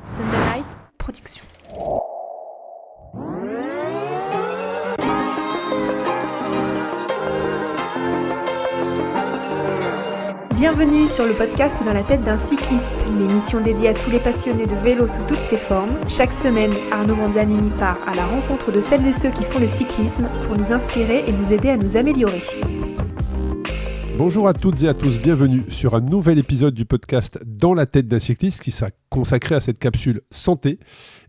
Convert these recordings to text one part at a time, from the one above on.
Sunderlight Productions. Bienvenue sur le podcast Dans la tête d'un cycliste, l'émission dédiée à tous les passionnés de vélo sous toutes ses formes. Chaque semaine, Arnaud Manzanini part à la rencontre de celles et ceux qui font le cyclisme pour nous inspirer et nous aider à nous améliorer. Bonjour à toutes et à tous, bienvenue sur un nouvel épisode du podcast Dans la tête d'un cycliste qui sera consacré à cette capsule santé.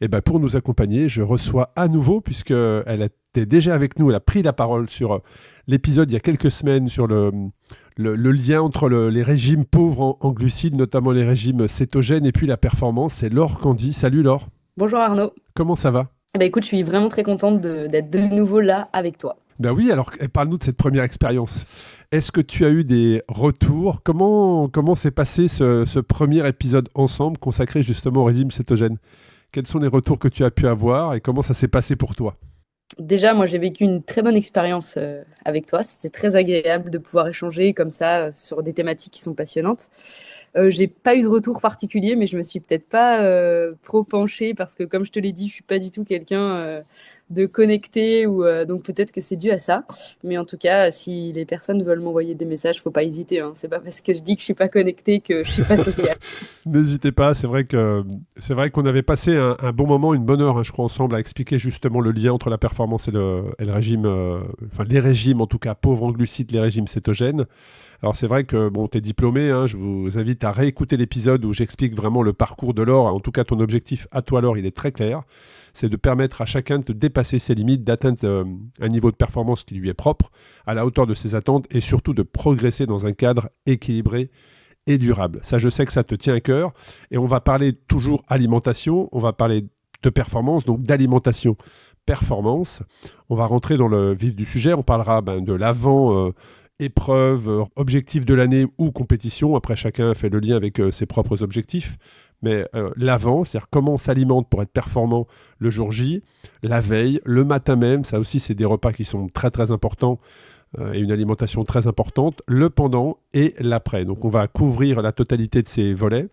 Et pour nous accompagner, je reçois à nouveau, puisqu'elle était déjà avec nous, elle a pris la parole sur l'épisode il y a quelques semaines sur le lien entre les régimes pauvres en glucides, notamment les régimes cétogènes et puis la performance. C'est Laure Candy. Salut Laure. Bonjour Arnaud. Comment ça va ? Écoute, je suis vraiment très contente d'être de nouveau là avec toi. Ben oui, alors parle-nous de cette première expérience. Est-ce que tu as eu des retours ? Comment s'est passé ce premier épisode ensemble consacré justement au régime cétogène ? Quels sont les retours que tu as pu avoir et comment ça s'est passé pour toi ? Déjà, moi j'ai vécu une très bonne expérience avec toi. C'était très agréable de pouvoir échanger comme ça sur des thématiques qui sont passionnantes. J'ai pas eu de retour particulier, mais je me suis peut-être pas trop penchée parce que comme je te l'ai dit, je suis pas du tout quelqu'un de connecté donc peut-être que c'est dû à ça. Mais en tout cas, si les personnes veulent m'envoyer des messages, faut pas hésiter. C'est pas parce que je dis que je suis pas connectée que je suis pas sociale. N'hésitez pas, c'est vrai qu'on avait passé un bon moment, une bonne heure, je crois, ensemble à expliquer justement le lien entre la performance et le régime, les régimes en tout cas pauvres en glucides, les régimes cétogènes. Alors c'est vrai que tu es diplômé, je vous invite à réécouter l'épisode où j'explique vraiment le parcours de Laure. En tout cas, ton objectif à toi, Laure, il est très clair. C'est de permettre à chacun de dépasser ses limites, d'atteindre un niveau de performance qui lui est propre, à la hauteur de ses attentes et surtout de progresser dans un cadre équilibré et durable. Ça, je sais que ça te tient à cœur. Et on va parler toujours alimentation, on va parler de performance, donc d'alimentation performance. On va rentrer dans le vif du sujet, on parlera de l'avant épreuve, objectif de l'année ou compétition. Après, chacun fait le lien avec ses propres objectifs. Mais l'avant, c'est-à-dire comment on s'alimente pour être performant le jour J, la veille, le matin même, ça aussi c'est des repas qui sont très très importants et une alimentation très importante, le pendant et l'après. Donc on va couvrir la totalité de ces volets.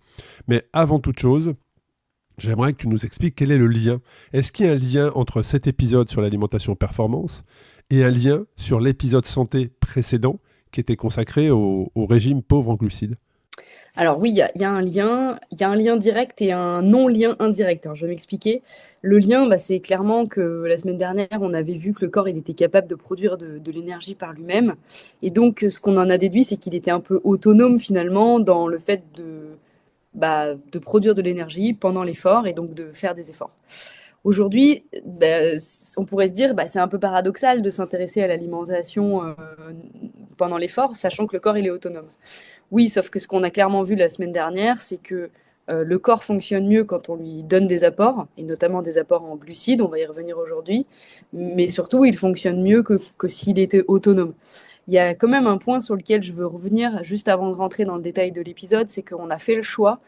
Mais avant toute chose, j'aimerais que tu nous expliques quel est le lien. Est-ce qu'il y a un lien entre cet épisode sur l'alimentation performance et un lien sur l'épisode santé précédent qui était consacré au régime pauvre en glucides ? Alors oui, il y a un lien direct et un non-lien indirect. Je vais m'expliquer. Le lien, c'est clairement que la semaine dernière, on avait vu que le corps il était capable de produire de l'énergie par lui-même. Et donc, ce qu'on en a déduit, c'est qu'il était un peu autonome finalement dans le fait de produire de l'énergie pendant l'effort et donc de faire des efforts. Aujourd'hui, on pourrait se dire c'est un peu paradoxal de s'intéresser à l'alimentation pendant l'effort, sachant que le corps il est autonome. Oui, sauf que ce qu'on a clairement vu la semaine dernière, c'est que le corps fonctionne mieux quand on lui donne des apports, et notamment des apports en glucides, on va y revenir aujourd'hui, mais surtout il fonctionne mieux que s'il était autonome. Il y a quand même un point sur lequel je veux revenir juste avant de rentrer dans le détail de l'épisode, c'est qu'on a fait le choix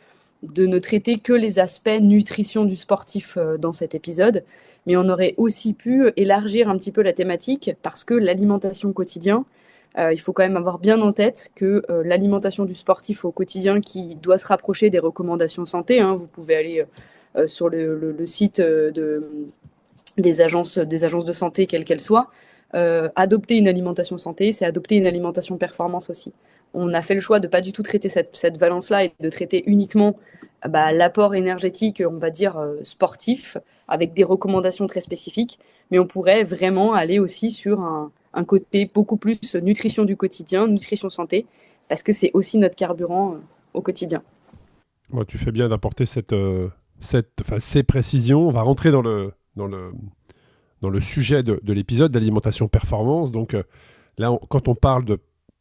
de ne traiter que les aspects nutrition du sportif dans cet épisode, mais on aurait aussi pu élargir un petit peu la thématique parce que l'alimentation quotidienne, il faut quand même avoir bien en tête que l'alimentation du sportif au quotidien qui doit se rapprocher des recommandations santé, vous pouvez aller sur le site des agences de santé, quelles qu'elles soient, adopter une alimentation santé, c'est adopter une alimentation performance aussi. On a fait le choix de pas du tout traiter cette valence-là et de traiter uniquement l'apport énergétique, on va dire, sportif, avec des recommandations très spécifiques, mais on pourrait vraiment aller aussi sur un côté beaucoup plus nutrition du quotidien, nutrition santé, parce que c'est aussi notre carburant au quotidien. Bon, tu fais bien d'apporter ces précisions. On va rentrer dans le sujet de l'épisode d'alimentation performance. Donc là, quand on parle de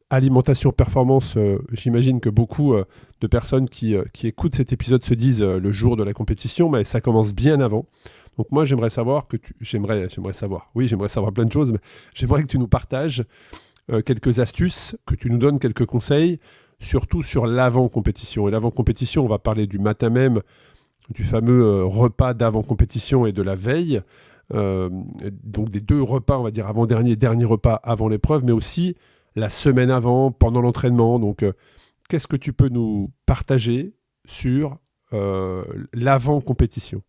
alimentation performance, j'imagine que beaucoup de personnes qui écoutent cet épisode se disent le jour de la compétition, mais ça commence bien avant. Donc moi, j'aimerais savoir plein de choses, mais j'aimerais que tu nous partages quelques astuces, que tu nous donnes quelques conseils, surtout sur l'avant-compétition. Et l'avant-compétition, on va parler du matin même, du fameux repas d'avant-compétition et de la veille, donc des deux repas, on va dire avant-dernier, dernier repas avant l'épreuve, mais aussi la semaine avant, pendant l'entraînement. Donc, qu'est-ce que tu peux nous partager sur l'avant-compétition?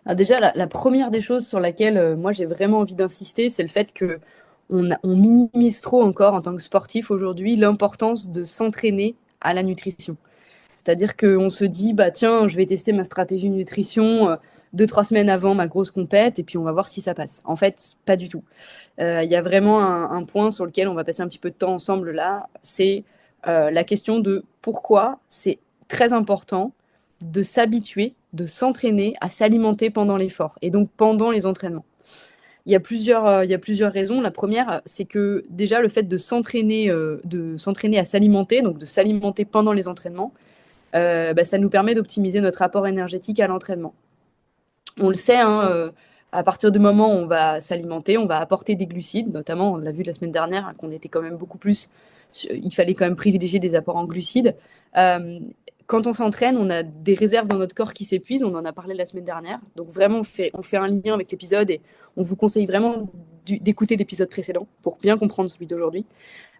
Ah, déjà, la première des choses sur laquelle moi j'ai vraiment envie d'insister, c'est le fait que on minimise trop encore en tant que sportif aujourd'hui l'importance de s'entraîner à la nutrition. C'est-à-dire qu'on se dit, bah tiens, je vais tester ma stratégie de nutrition 2, 3 semaines avant ma grosse compète et puis on va voir si ça passe. En fait, pas du tout. Il y a vraiment un point sur lequel on va passer un petit peu de temps ensemble là, c'est la question de pourquoi c'est très important de s'habituer, de s'entraîner à s'alimenter pendant l'effort et donc pendant les entraînements. Il y a plusieurs raisons. La première, c'est que déjà le fait de s'entraîner à s'alimenter, donc de s'alimenter pendant les entraînements, bah, ça nous permet d'optimiser notre apport énergétique à l'entraînement. On le sait, hein, à partir du moment où on va s'alimenter, on va apporter des glucides, notamment, on l'a vu la semaine dernière, hein, qu'on était quand même beaucoup plus. Il fallait quand même privilégier des apports en glucides. Euh, Quand on s'entraîne, on a des réserves dans notre corps qui s'épuisent, on en a parlé la semaine dernière. Donc vraiment, on fait un lien avec l'épisode et on vous conseille vraiment d'écouter l'épisode précédent pour bien comprendre celui d'aujourd'hui.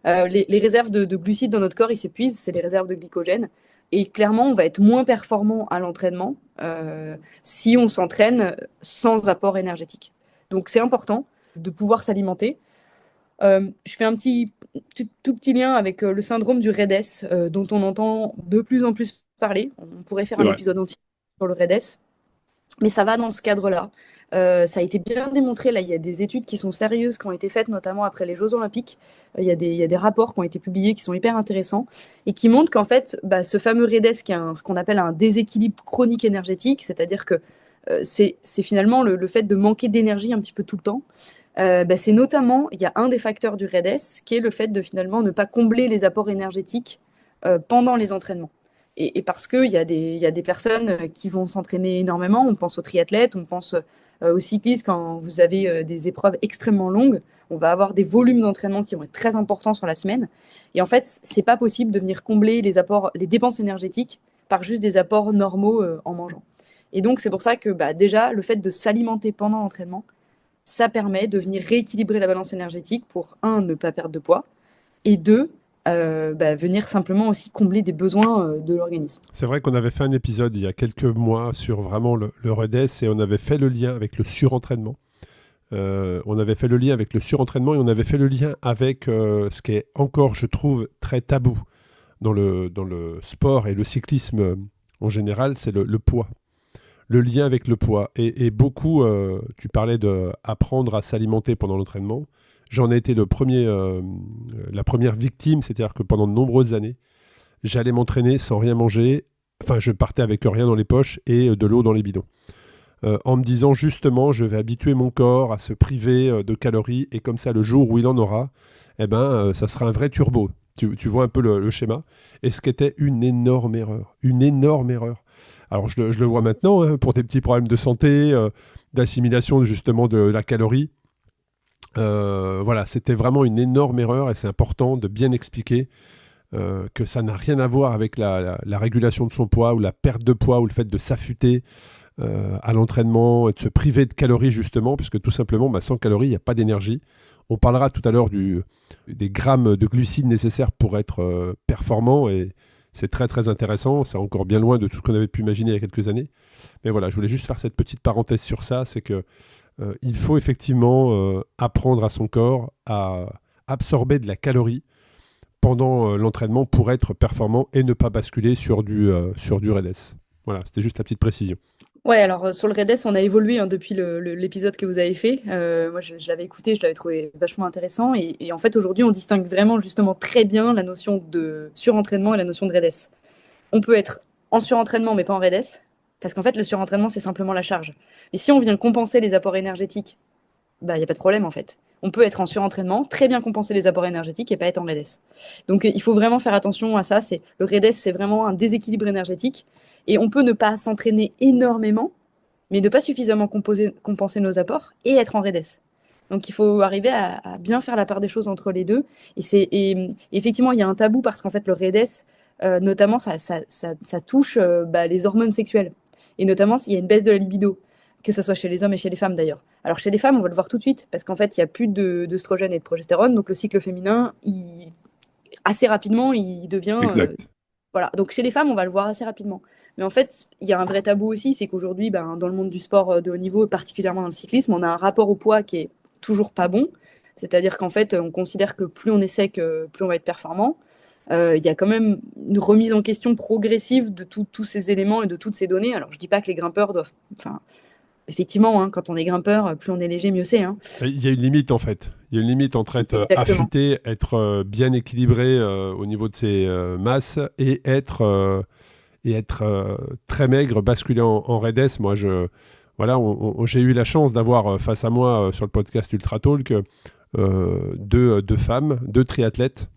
Les réserves de glucides dans notre corps, ils s'épuisent, c'est les réserves de glycogène. Et clairement, on va être moins performant à l'entraînement si on s'entraîne sans apport énergétique. Donc c'est important de pouvoir s'alimenter. Je fais un tout petit lien avec le syndrome du REDES, dont on entend de plus en plus parler. On pourrait faire C'est un vrai. épisode entier sur le REDES, mais ça va dans ce cadre-là. Ça a été bien démontré, là, il y a des études qui sont sérieuses, qui ont été faites notamment après les Jeux Olympiques. Il y a des rapports qui ont été publiés qui sont hyper intéressants et qui montrent qu'en fait, bah, ce fameux REDES, qui est ce qu'on appelle un déséquilibre chronique énergétique, c'est-à-dire que c'est finalement le fait de manquer d'énergie un petit peu tout le temps. Bah, c'est notamment, il y a un des facteurs du REDES qui est le fait de finalement ne pas combler les apports énergétiques pendant les entraînements. Et parce qu'il il y a des personnes qui vont s'entraîner énormément, on pense aux triathlètes, on pense aux cyclistes, quand vous avez des épreuves extrêmement longues, on va avoir des volumes d'entraînement qui vont être très importants sur la semaine. Et en fait, c'est pas possible de venir combler les dépenses énergétiques par juste des apports normaux en mangeant. Et donc, c'est pour ça que bah, déjà, le fait de s'alimenter pendant l'entraînement, ça permet de venir rééquilibrer la balance énergétique pour, un, ne pas perdre de poids, et deux, bah, venir simplement aussi combler des besoins de l'organisme. C'est vrai qu'on avait fait un épisode il y a quelques mois sur vraiment le REDES et on avait fait le lien avec le surentraînement. On avait fait le lien avec le surentraînement et on avait fait le lien avec ce qui est encore, je trouve, très tabou dans le sport et le cyclisme en général, c'est le poids. Le lien avec le poids. Et beaucoup, tu parlais d'apprendre à s'alimenter pendant l'entraînement. J'en ai été la première victime, c'est-à-dire que pendant de nombreuses années, j'allais m'entraîner sans rien manger. Enfin, je partais avec rien dans les poches et de l'eau dans les bidons. En me disant justement, je vais habituer mon corps à se priver de calories et comme ça, le jour où il en aura, eh ben, ça sera un vrai turbo. Tu vois un peu le schéma. Et ce qui était une énorme erreur. Une énorme erreur. Alors, je le vois maintenant, hein, pour des petits problèmes de santé, d'assimilation justement de la calorie. Voilà, c'était vraiment une énorme erreur et c'est important de bien expliquer que ça n'a rien à voir avec la régulation de son poids ou la perte de poids ou le fait de s'affûter à l'entraînement et de se priver de calories justement, puisque tout simplement, bah, sans calories, il n'y a pas d'énergie. On parlera tout à l'heure des grammes de glucides nécessaires pour être performant et c'est très très intéressant. C'est encore bien loin de tout ce qu'on avait pu imaginer il y a quelques années. Mais voilà, je voulais juste faire cette petite parenthèse sur ça, c'est que il faut effectivement apprendre à son corps à absorber de la calorie pendant l'entraînement pour être performant et ne pas basculer sur du REDES. Voilà, c'était juste la petite précision. Ouais, alors sur le REDES, on a évolué hein, depuis l'épisode que vous avez fait. Moi, je l'avais écouté, je l'avais trouvé vachement intéressant. Et en fait, aujourd'hui, on distingue vraiment justement très bien la notion de surentraînement et la notion de REDES. On peut être en surentraînement, mais pas en REDES, parce qu'en fait, le surentraînement, c'est simplement la charge. Et si on vient compenser les apports énergétiques, bah, il n'y a pas de problème en fait. On peut être en surentraînement, très bien compenser les apports énergétiques et pas être en REDES. Donc il faut vraiment faire attention à ça. Le REDES, c'est vraiment un déséquilibre énergétique. Et on peut ne pas s'entraîner énormément, mais ne pas suffisamment compenser nos apports et être en REDES. Donc il faut arriver à bien faire la part des choses entre les deux. Et effectivement, il y a un tabou parce qu'en fait, le REDES, notamment, ça touche bah, les hormones sexuelles. Et notamment, il y a une baisse de la libido, que ce soit chez les hommes et chez les femmes d'ailleurs. Alors chez les femmes, on va le voir tout de suite, parce qu'en fait, il n'y a plus d'œstrogène et de progestérone, donc le cycle féminin, assez rapidement, il devient... Exact. voilà, donc chez les femmes, on va le voir assez rapidement. Mais en fait, il y a un vrai tabou aussi, c'est qu'aujourd'hui, dans le monde du sport de haut niveau, particulièrement dans le cyclisme, on a un rapport au poids qui est toujours pas bon. C'est-à-dire qu'en fait, on considère que plus on est sec, plus on va être performant. Il y a quand même une remise en question progressive de tous ces éléments et de toutes ces données. Alors, je dis pas que les grimpeurs doivent... Enfin, effectivement, hein, quand on est grimpeur, plus on est léger, mieux c'est. Hein. Il y a une limite en fait. Il y a une limite entre être Exactement. affûté, être bien équilibré au niveau de ses masses et être très maigre, basculer en raidesse. Moi, voilà, j'ai eu la chance d'avoir face à moi sur le podcast Ultra Talk deux femmes, deux triathlètes,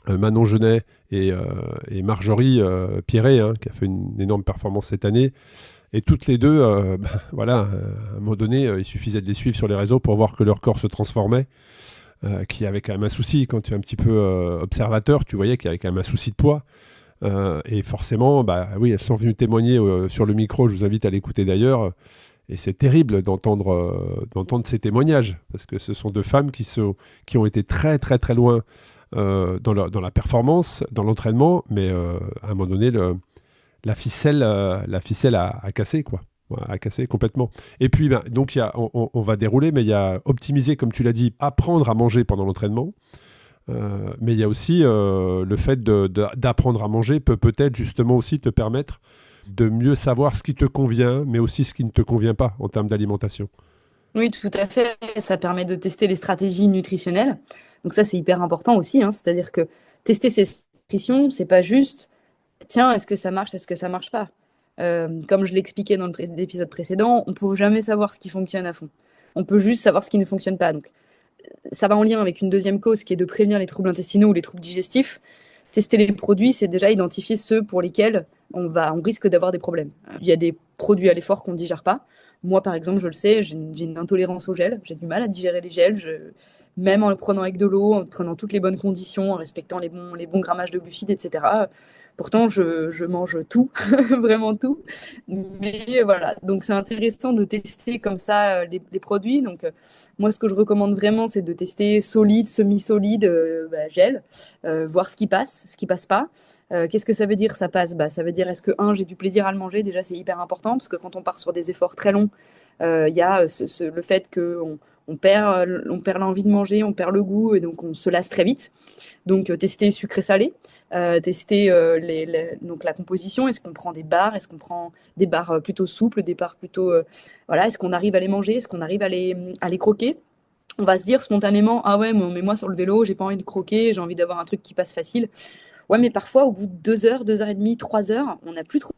Manon Genet et Marjorie Pierret, hein, qui a fait une énorme performance cette année. Et toutes les deux, voilà, à un moment donné, il suffisait de les suivre sur les réseaux pour voir que leur corps se transformait, qu'il y avait quand même un souci. Quand tu es un petit peu observateur, tu voyais qu'il y avait quand même un souci de poids. Et forcément, oui, elles sont venues témoigner sur le micro. Je vous invite à l'écouter d'ailleurs. Et c'est terrible d'entendre ces témoignages, parce que ce sont deux femmes qui ont été très très très loin dans la performance, dans l'entraînement, mais à un moment donné, la ficelle a cassé, quoi. Ouais, a cassé complètement. Et puis, donc, on va dérouler, mais il y a optimiser, comme tu l'as dit, apprendre à manger pendant l'entraînement. Mais il y a aussi le fait d'apprendre à manger peut-être justement aussi te permettre de mieux savoir ce qui te convient, mais aussi ce qui ne te convient pas en termes d'alimentation. Oui, tout à fait. Ça permet de tester les stratégies nutritionnelles. Donc ça, c'est hyper important aussi. Hein. C'est-à-dire que tester ces nutritions, c'est pas juste, tiens, est-ce que ça marche, est-ce que ça marche pas? Comme je l'expliquais dans l'épisode précédent, on ne peut jamais savoir ce qui fonctionne à fond. On peut juste savoir ce qui ne fonctionne pas. Donc ça va en lien avec une deuxième cause qui est de prévenir les troubles intestinaux ou les troubles digestifs. Tester les produits, c'est déjà identifier ceux pour lesquels on risque d'avoir des problèmes. Il y a des produits à l'effort qu'on ne digère pas. Moi, par exemple, je le sais, j'ai une intolérance au gel. J'ai du mal à digérer les gels. Même en le prenant avec de l'eau, en prenant toutes les bonnes conditions, en respectant les bons grammages de glucides, etc. Pourtant, je mange tout, vraiment tout. Mais voilà, donc c'est intéressant de tester comme ça les produits. Donc, moi, ce que je recommande vraiment, c'est de tester solide, semi-solide, gel, voir ce qui passe pas. Qu'est-ce que ça veut dire, ça passe? Ça veut dire, est-ce que, j'ai du plaisir à le manger? Déjà, c'est hyper important, parce que quand on part sur des efforts très longs, il y a le fait on perd l'envie de manger, on perd le goût, et donc on se lasse très vite. Donc, tester sucré-salé, tester donc la composition. Est-ce qu'on prend des barres? Est-ce qu'on prend des barres plutôt souples, des barres plutôt... voilà, est-ce qu'on arrive à les manger? Est-ce qu'on arrive à les croquer? On va se dire spontanément, ah ouais, mais moi sur le vélo, j'ai pas envie de croquer, j'ai envie d'avoir un truc qui passe facile. Ouais, mais parfois, au bout de 2 heures, 2 heures et demie, 3 heures, on n'a plus trop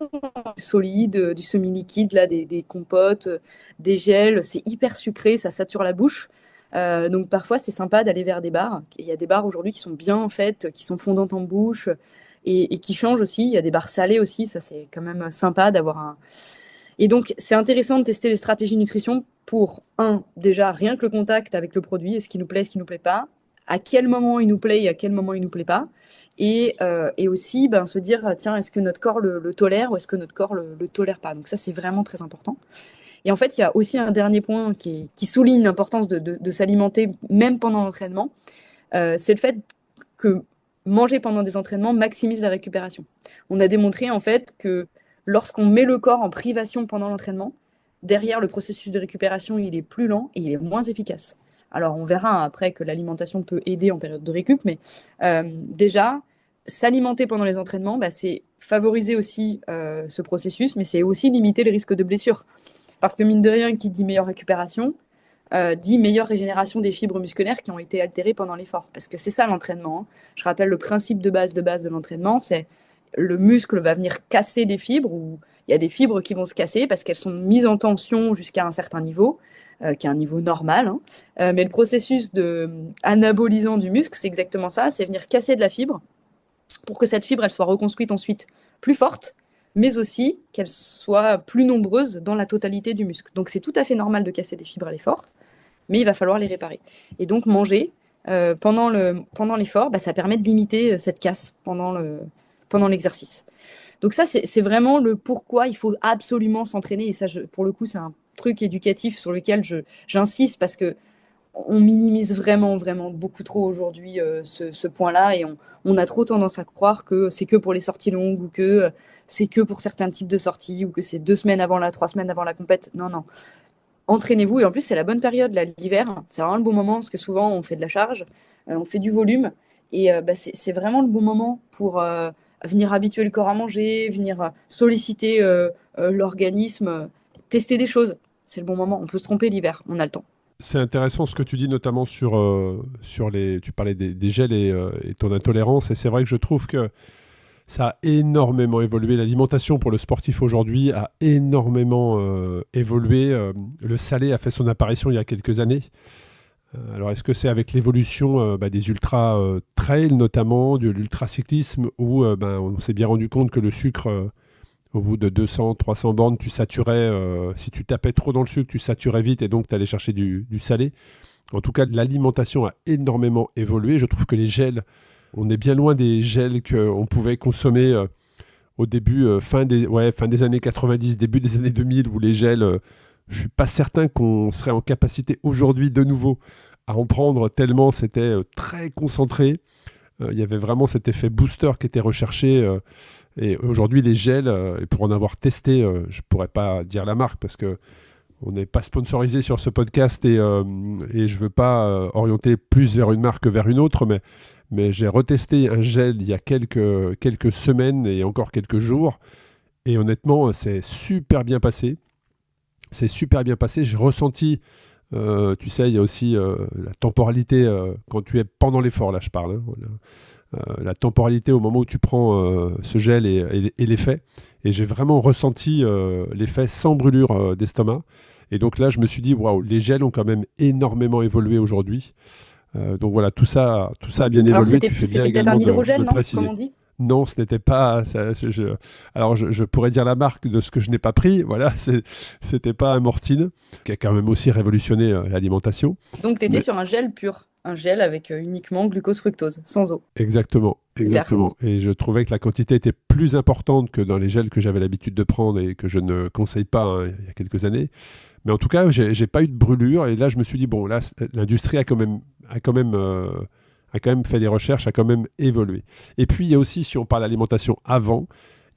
du solide, du semi-liquide, là, des compotes, des gels. C'est hyper sucré, ça sature la bouche. Donc parfois, c'est sympa d'aller vers des bars. Il y a des bars aujourd'hui qui sont bien faites, qui sont fondantes en bouche et qui changent aussi. Il y a des bars salés aussi, ça c'est quand même sympa d'avoir un... Et donc, c'est intéressant de tester les stratégies nutrition pour, déjà, rien que le contact avec le produit, est-ce qu'il nous plaît, est-ce qu'il nous plaît pas, à quel moment il nous plaît et à quel moment il nous plaît pas. Et aussi se dire, tiens, est-ce que notre corps le tolère ou est-ce que notre corps le tolère pas? Donc ça, c'est vraiment très important. Et en fait, il y a aussi un dernier point qui souligne l'importance de s'alimenter même pendant l'entraînement. C'est le fait que manger pendant des entraînements maximise la récupération. On a démontré en fait que lorsqu'on met le corps en privation pendant l'entraînement, derrière le processus de récupération, il est plus lent et il est moins efficace. Alors on verra après que l'alimentation peut aider en période de récup, mais déjà, s'alimenter pendant les entraînements, c'est favoriser aussi ce processus, mais c'est aussi limiter les risques de blessures. Parce que mine de rien, qui dit meilleure récupération, dit meilleure régénération des fibres musculaires qui ont été altérées pendant l'effort. Parce que c'est ça l'entraînement. Hein. Je rappelle le principe de l'entraînement, c'est le muscle va venir casser des fibres, ou il y a des fibres qui vont se casser parce qu'elles sont mises en tension jusqu'à un certain niveau, qui est un niveau normal. Hein. Mais le processus anabolisant du muscle, c'est exactement ça, c'est venir casser de la fibre pour que cette fibre, elle soit reconstruite ensuite plus forte, mais aussi qu'elle soit plus nombreuse dans la totalité du muscle. Donc c'est tout à fait normal de casser des fibres à l'effort, mais il va falloir les réparer. Et donc manger pendant l'effort, ça permet de limiter cette casse pendant l'exercice. Donc ça, c'est vraiment le pourquoi il faut absolument s'entraîner. Et ça, pour le coup, c'est un truc éducatif sur lequel j'insiste parce que on minimise vraiment, vraiment beaucoup trop aujourd'hui ce point-là et on a trop tendance à croire que c'est que pour les sorties longues ou que c'est que pour certains types de sorties ou que c'est 2 semaines avant 3 semaines avant la compète. Non, non. Entraînez-vous et en plus, c'est la bonne période, là, l'hiver. C'est vraiment le bon moment parce que souvent, on fait de la charge, on fait du volume et c'est vraiment le bon moment pour venir habituer le corps à manger, venir solliciter l'organisme, tester des choses. C'est le bon moment. On peut se tromper l'hiver, on a le temps. C'est intéressant ce que tu dis, notamment sur les. Tu parlais des gels et ton intolérance. Et c'est vrai que je trouve que ça a énormément évolué. L'alimentation pour le sportif aujourd'hui a énormément évolué. Le salé a fait son apparition il y a quelques années. Alors, est-ce que c'est avec l'évolution des ultra trail, notamment, de l'ultracyclisme, où on s'est bien rendu compte que le sucre. Au bout de 200, 300 bornes, tu saturais. Si tu tapais trop dans le sucre, tu saturais vite et donc tu allais chercher du salé. En tout cas, l'alimentation a énormément évolué. Je trouve que les gels, on est bien loin des gels qu'on pouvait consommer au début, fin des années 90, début des années 2000, où les gels, je ne suis pas certain qu'on serait en capacité aujourd'hui de nouveau à en prendre tellement c'était très concentré. Il y avait vraiment cet effet booster qui était recherché. Et aujourd'hui, les gels, et pour en avoir testé, je ne pourrais pas dire la marque parce qu'on n'est pas sponsorisé sur ce podcast et je ne veux pas orienter plus vers une marque que vers une autre, mais j'ai retesté un gel il y a quelques semaines et encore quelques jours. Et honnêtement, c'est super bien passé. C'est super bien passé. J'ai ressenti, tu sais, il y a aussi la temporalité, quand tu es pendant l'effort, là je parle, hein, voilà. La temporalité au moment où tu prends ce gel et l'effet. Et j'ai vraiment ressenti l'effet sans brûlure d'estomac. Et donc là, je me suis dit, waouh, les gels ont quand même énormément évolué aujourd'hui. Donc voilà, tout ça a bien Alors, évolué. Tu fais bien c'était peut-être également un de hydrogel, le non? préciser. Comme on dit? Non, ce n'était pas. Alors, je pourrais dire la marque de ce que je n'ai pas pris. Voilà, c'était pas un Mortine, qui a quand même aussi révolutionné l'alimentation. Donc, tu étais Mais sur un gel pur, un gel avec uniquement glucose-fructose, sans eau. exactement, Super. exactement. Et je trouvais que la quantité était plus importante que dans les gels que j'avais l'habitude de prendre et que je ne conseille pas il y a quelques années. Mais en tout cas, j'ai pas eu de brûlure. Et là, je me suis dit, bon, là, l'industrie a quand même fait des recherches, a quand même évolué. Et puis, il y a aussi, si on parle alimentation avant,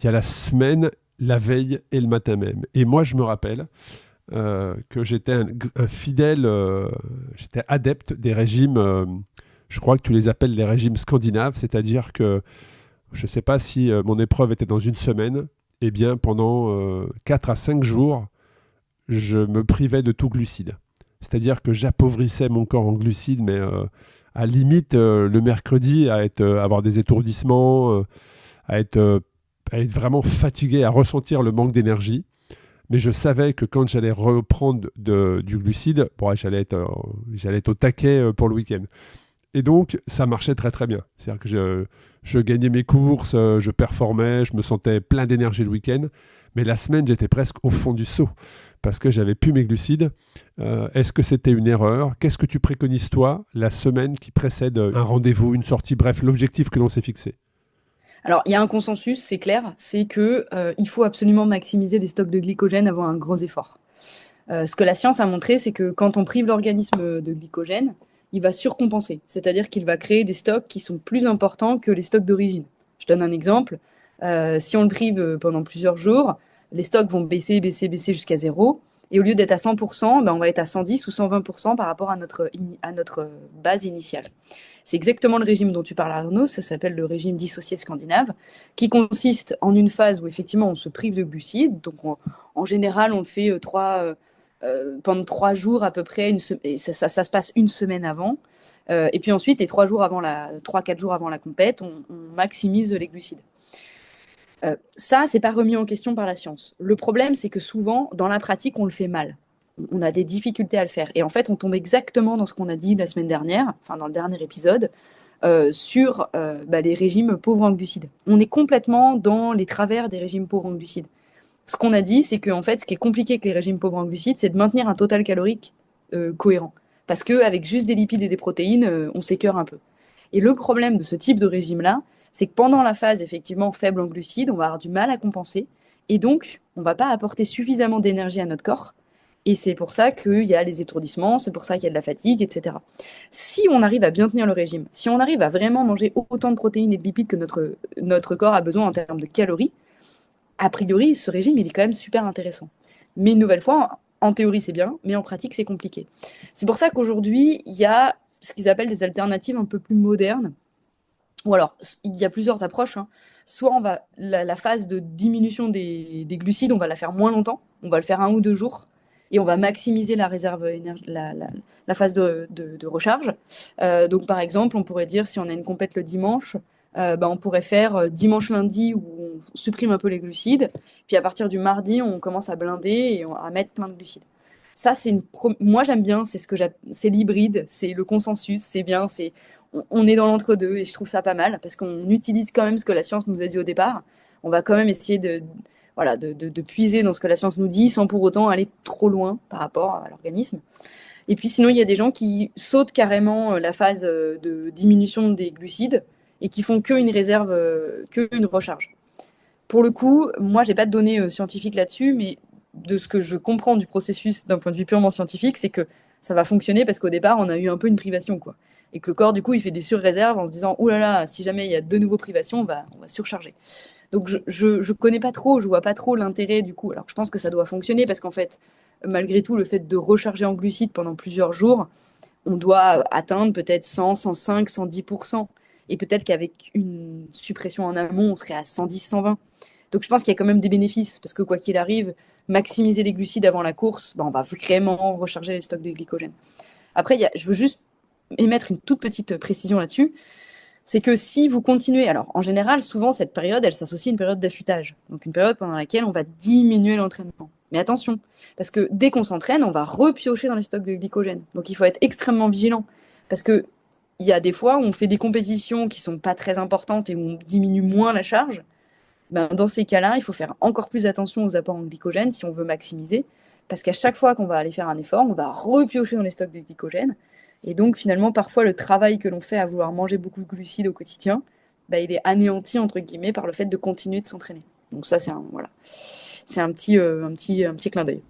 il y a la semaine, la veille et le matin même. Et moi, je me rappelle que j'étais un fidèle, j'étais adepte des régimes, je crois que tu les appelles les régimes scandinaves, c'est-à-dire que je ne sais pas si mon épreuve était dans une semaine, eh bien, pendant 4 à 5 jours, je me privais de tout glucide. C'est-à-dire que j'appauvrissais mon corps en glucides, mais à limite, le mercredi, avoir des étourdissements, à être vraiment fatigué, à ressentir le manque d'énergie. Mais je savais que quand j'allais reprendre du glucide, bon, j'allais être au taquet pour le week-end. Et donc, ça marchait très très bien. C'est-à-dire que je gagnais mes courses, je performais, je me sentais plein d'énergie le week-end. Mais la semaine, j'étais presque au fond du seau parce que j'avais plus mes glucides. Est-ce que c'était une erreur? Qu'est-ce que tu préconises, toi, la semaine qui précède un rendez-vous, une sortie, bref, l'objectif que l'on s'est fixé? Alors, il y a un consensus, c'est clair, c'est que il faut absolument maximiser les stocks de glycogène avant un gros effort. Ce que la science a montré, c'est que quand on prive l'organisme de glycogène, il va surcompenser, c'est-à-dire qu'il va créer des stocks qui sont plus importants que les stocks d'origine. Je donne un exemple. Si on le prive pendant plusieurs jours, les stocks vont baisser, baisser, baisser jusqu'à zéro. Et au lieu d'être à 100%, on va être à 110 ou 120% par rapport à notre base initiale. C'est exactement le régime dont tu parles, Arnaud. Ça s'appelle le régime dissocié scandinave, qui consiste en une phase où effectivement on se prive de glucides. Donc en général, on le fait pendant 3 jours à peu près, et ça se passe une semaine avant. Et puis ensuite, les 3-4 jours avant la compète, on maximise les glucides. Ça, c'est pas remis en question par la science. Le problème, c'est que souvent, dans la pratique, on le fait mal. On a des difficultés à le faire. Et en fait, on tombe exactement dans ce qu'on a dit la semaine dernière, enfin dans le dernier épisode, sur les régimes pauvres en glucides. On est complètement dans les travers des régimes pauvres en glucides. Ce qu'on a dit, c'est que en fait, ce qui est compliqué avec les régimes pauvres en glucides, c'est de maintenir un total calorique cohérent. Parce qu'avec juste des lipides et des protéines, on s'écœure un peu. Et le problème de ce type de régime-là, c'est que pendant la phase effectivement faible en glucides, on va avoir du mal à compenser. Et donc, on ne va pas apporter suffisamment d'énergie à notre corps. Et c'est pour ça qu'il y a les étourdissements, c'est pour ça qu'il y a de la fatigue, etc. Si on arrive à bien tenir le régime, si on arrive à vraiment manger autant de protéines et de lipides que notre corps a besoin en termes de calories, a priori, ce régime, il est quand même super intéressant. Mais une nouvelle fois, en théorie, c'est bien, mais en pratique, c'est compliqué. C'est pour ça qu'aujourd'hui, il y a ce qu'ils appellent des alternatives un peu plus modernes. Ou alors, il y a plusieurs approches, hein. Soit la phase de diminution des glucides, on va la faire moins longtemps, on va le faire 1 ou 2 jours, et on va maximiser la réserve la phase de recharge. Donc, par exemple, on pourrait dire, si on a une compète le dimanche, on pourrait faire dimanche-lundi où on supprime un peu les glucides, puis à partir du mardi, on commence à blinder et à mettre plein de glucides. Ça, moi j'aime bien, c'est l'hybride, c'est le consensus, c'est bien, on est dans l'entre-deux et je trouve ça pas mal parce qu'on utilise quand même ce que la science nous a dit au départ. On va quand même essayer voilà, de puiser dans ce que la science nous dit sans pour autant aller trop loin par rapport à l'organisme. Et puis sinon, il y a des gens qui sautent carrément la phase de diminution des glucides et qui font qu'une réserve, qu'une recharge. Pour le coup, moi, j'ai pas de données scientifiques là-dessus, mais de ce que je comprends du processus d'un point de vue purement scientifique, c'est que ça va fonctionner parce qu'au départ, on a eu un peu une privation, quoi. Et que le corps, du coup, il fait des surréserves en se disant, oh là là, si jamais il y a de nouveau privations, on va surcharger. Donc je connais pas trop, je vois pas trop l'intérêt du coup. Alors je pense que ça doit fonctionner parce qu'en fait, malgré tout, le fait de recharger en glucides pendant plusieurs jours, on doit atteindre peut-être 100, 105, 110%. Et peut-être qu'avec une suppression en amont, on serait à 110, 120. Donc je pense qu'il y a quand même des bénéfices, parce que quoi qu'il arrive, maximiser les glucides avant la course, on va vraiment recharger les stocks de glycogène. Après, je veux juste émettre une toute petite précision là-dessus, c'est que si vous continuez, alors en général, souvent cette période, elle s'associe à une période d'affûtage, donc une période pendant laquelle on va diminuer l'entraînement. Mais attention, parce que dès qu'on s'entraîne, on va repiocher dans les stocks de glycogène. Donc il faut être extrêmement vigilant, parce que il y a des fois où on fait des compétitions qui sont pas très importantes et où on diminue moins la charge. Dans ces cas-là, il faut faire encore plus attention aux apports en glycogène si on veut maximiser, parce qu'à chaque fois qu'on va aller faire un effort, on va repiocher dans les stocks de glycogène. Et donc finalement, parfois, le travail que l'on fait à vouloir manger beaucoup de glucides au quotidien, il est anéanti, entre guillemets, par le fait de continuer de s'entraîner. Donc ça, voilà. C'est un petit clin d'œil.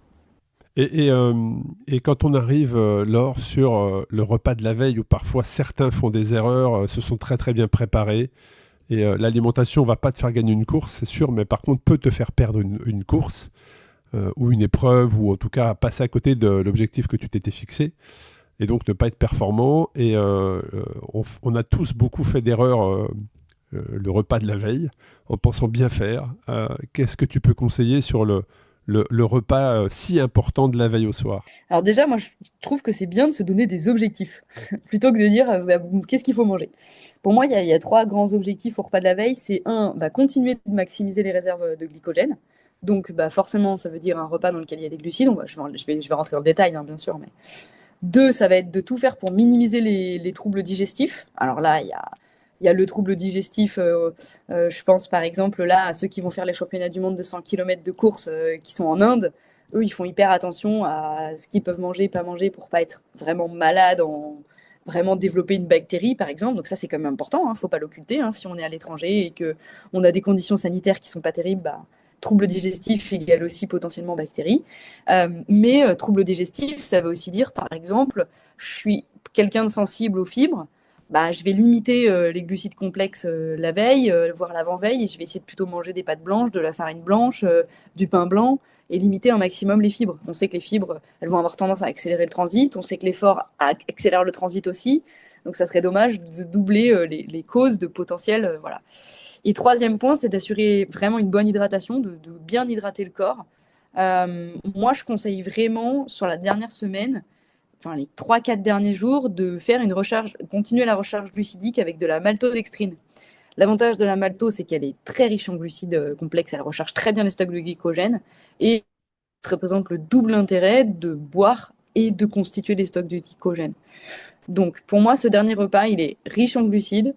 Et quand on arrive, Laure, sur le repas de la veille, où parfois certains font des erreurs, se sont très très bien préparés, et l'alimentation va pas te faire gagner une course, c'est sûr, mais par contre peut te faire perdre une course, ou une épreuve, ou en tout cas passer à côté de l'objectif que tu t'étais fixé, et donc ne pas être performant. Et on a tous beaucoup fait d'erreurs le repas de la veille, en pensant bien faire. Qu'est-ce que tu peux conseiller sur le repas si important de la veille au soir? Alors déjà, moi, je trouve que c'est bien de se donner des objectifs, plutôt que de dire qu'est-ce qu'il faut manger. Pour moi, il y a 3 grands objectifs au repas de la veille. C'est continuer de maximiser les réserves de glycogène. Donc forcément, ça veut dire un repas dans lequel il y a des glucides. Je vais rentrer dans le détail, hein, bien sûr. Mais 2, ça va être de tout faire pour minimiser les troubles digestifs. Alors là, il y a le trouble digestif, je pense par exemple là à ceux qui vont faire les championnats du monde de 100 km de course qui sont en Inde. Eux, ils font hyper attention à ce qu'ils peuvent manger, pas manger pour pas être vraiment malade, vraiment développer une bactérie par exemple. Donc ça, c'est quand même important, hein, faut pas l'occulter, hein. Si on est à l'étranger et que on a des conditions sanitaires qui sont pas terribles, trouble digestif égale aussi potentiellement bactérie. Mais trouble digestif, ça veut aussi dire par exemple, je suis quelqu'un de sensible aux fibres. Je vais limiter les glucides complexes la veille, voire l'avant-veille, et je vais essayer de plutôt manger des pâtes blanches, de la farine blanche, du pain blanc, et limiter un maximum les fibres. On sait que les fibres, elles vont avoir tendance à accélérer le transit, on sait que l'effort accélère le transit aussi, donc ça serait dommage de doubler les causes de potentiel. Voilà. Et troisième point, c'est d'assurer vraiment une bonne hydratation, de bien hydrater le corps. Moi, je conseille vraiment, sur la dernière semaine, enfin les 3-4 derniers jours, de faire une recharge, continuer la recharge glucidique avec de la maltodextrine. L'avantage de la malto, c'est qu'elle est très riche en glucides complexes, elle recharge très bien les stocks de glycogène et ça représente le double intérêt de boire et de constituer des stocks de glycogène. Donc pour moi, ce dernier repas, il est riche en glucides,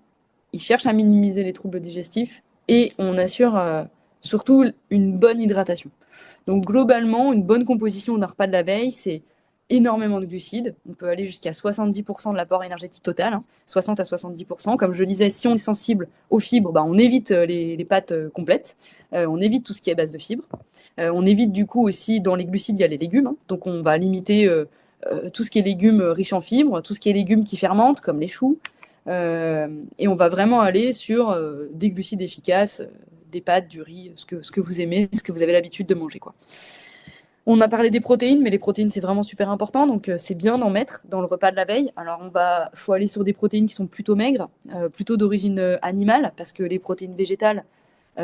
il cherche à minimiser les troubles digestifs et on assure surtout une bonne hydratation. Donc globalement, une bonne composition d'un repas de la veille, c'est énormément de glucides. On peut aller jusqu'à 70% de l'apport énergétique total, hein, 60 à 70%. Comme je disais, si on est sensible aux fibres, bah, on évite les pâtes complètes. On évite tout ce qui est à base de fibres. On évite du coup aussi, dans les glucides, il y a les légumes. Hein. Donc on va limiter tout ce qui est légumes riches en fibres, tout ce qui est légumes qui fermentent, comme les choux. Et on va vraiment aller sur des glucides efficaces, des pâtes, du riz, ce que vous aimez, ce que vous avez l'habitude de manger, quoi. On a parlé des protéines, mais les protéines, c'est vraiment super important, donc c'est bien d'en mettre dans le repas de la veille. Alors, faut aller sur des protéines qui sont plutôt maigres, plutôt d'origine animale, parce que les protéines végétales, on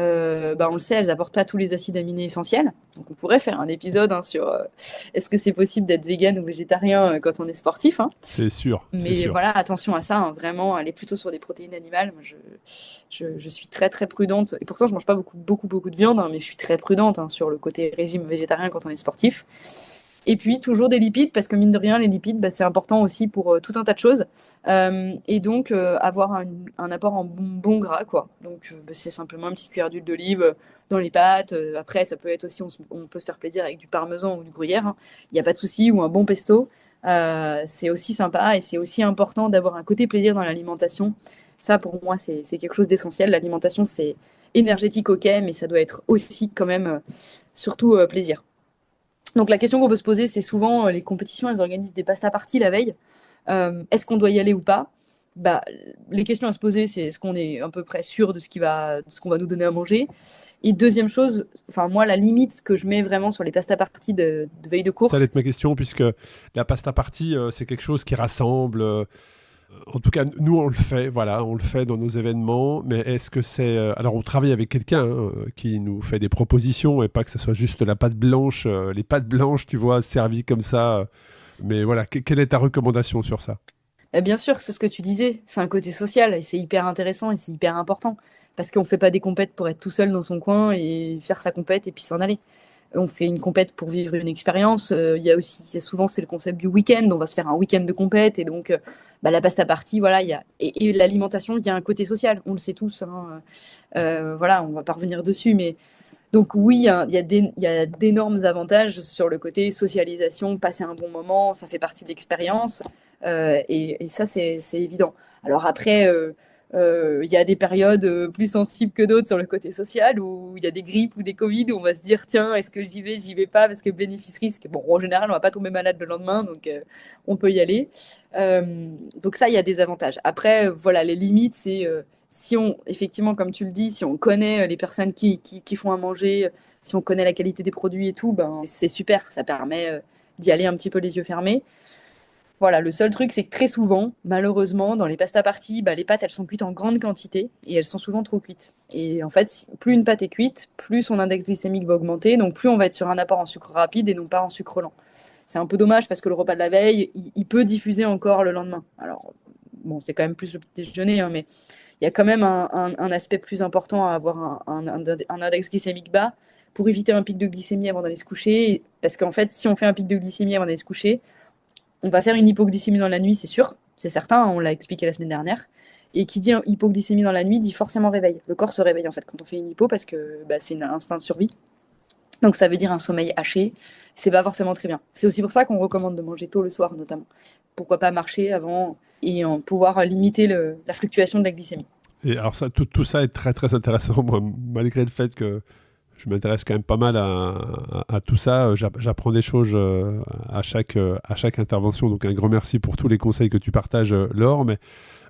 le sait, elles apportent pas tous les acides aminés essentiels. Donc, on pourrait faire un épisode sur est-ce que c'est possible d'être vegan ou végétarien quand on est sportif, hein. C'est sûr. Mais voilà, attention à ça, hein, vraiment, aller plutôt sur des protéines animales. Moi, je suis très très prudente, et pourtant je mange pas beaucoup de viande, hein, mais je suis très prudente hein, sur le côté régime végétarien quand on est sportif. Et puis toujours des lipides, parce que mine de rien, les lipides, c'est important aussi pour tout un tas de choses. Et donc avoir un apport en bon gras, quoi. Donc c'est simplement une petite cuillère d'huile d'olive dans les pâtes. Après, ça peut être aussi, on peut se faire plaisir avec du parmesan ou du gruyère, hein. Il n'y a pas de souci, ou un bon pesto. C'est aussi sympa, et c'est aussi important d'avoir un côté plaisir dans l'alimentation. Ça, pour moi, c'est quelque chose d'essentiel. L'alimentation, c'est énergétique, ok, mais ça doit être aussi quand même, surtout plaisir. Donc la question qu'on peut se poser, c'est souvent les compétitions, elles organisent des pasta parties la veille. Est-ce qu'on doit y aller ou pas? Les questions à se poser, c'est est-ce qu'on est à peu près sûr de ce qu'on va nous donner à manger? Et deuxième chose, enfin moi, la limite que je mets vraiment sur les pasta parties de veille de course. Ça allait être ma question, puisque la pasta party, c'est quelque chose qui rassemble. En tout cas, nous, on le fait, voilà, on le fait dans nos événements, mais est-ce que c'est... alors, on travaille avec quelqu'un qui nous fait des propositions, et pas que ce soit juste la pâte blanche, les pâtes blanches, tu vois, servies comme ça. Mais voilà, quelle est ta recommandation sur ça? Bien sûr, c'est ce que tu disais, c'est un côté social, et c'est hyper intéressant, et c'est hyper important, parce qu'on fait pas des compètes pour être tout seul dans son coin, et faire sa compète, et puis s'en aller. On fait une compète pour vivre une expérience. Il y a aussi, souvent, c'est le concept du week-end. On va se faire un week-end de compète. Et donc, la pasta party, voilà, et l'alimentation, il y a un côté social. On le sait tous, hein. Voilà, on va pas revenir dessus. Mais donc, oui, il y a d'énormes avantages sur le côté socialisation, passer un bon moment. Ça fait partie de l'expérience. Et ça, c'est évident. Alors après, il y a des périodes plus sensibles que d'autres sur le côté social, où il y a des grippes ou des Covid, où on va se dire, tiens, est-ce que j'y vais pas, parce que bénéfice-risque. Bon, en général, on va pas tomber malade le lendemain, donc on peut y aller. Donc ça, il y a des avantages. Après, voilà, les limites, c'est si on, effectivement, comme tu le dis, si on connaît les personnes qui font à manger, si on connaît la qualité des produits et tout, c'est super. Ça permet d'y aller un petit peu les yeux fermés. Voilà, le seul truc, c'est que très souvent, malheureusement, dans les pasta parties, les pâtes, elles sont cuites en grande quantité, et elles sont souvent trop cuites. Et en fait, plus une pâte est cuite, plus son index glycémique va augmenter, donc plus on va être sur un apport en sucre rapide et non pas en sucre lent. C'est un peu dommage, parce que le repas de la veille, il peut diffuser encore le lendemain. Alors, bon, c'est quand même plus le petit déjeuner, hein, mais il y a quand même un aspect plus important à avoir un index glycémique bas pour éviter un pic de glycémie avant d'aller se coucher. Parce qu'en fait, si on fait un pic de glycémie avant d'aller se coucher, on va faire une hypoglycémie dans la nuit, c'est sûr, c'est certain, on l'a expliqué la semaine dernière. Et qui dit hypoglycémie dans la nuit dit forcément réveil. Le corps se réveille en fait quand on fait une hypo, parce que c'est un instinct de survie. Donc ça veut dire un sommeil haché, c'est pas forcément très bien. C'est aussi pour ça qu'on recommande de manger tôt le soir notamment. Pourquoi pas marcher avant et pouvoir limiter la fluctuation de la glycémie. Et alors ça, tout ça est très très intéressant, moi, malgré le fait que je m'intéresse quand même pas mal à tout ça. J'apprends des choses à chaque intervention. Donc un grand merci pour tous les conseils que tu partages, Laure. Mais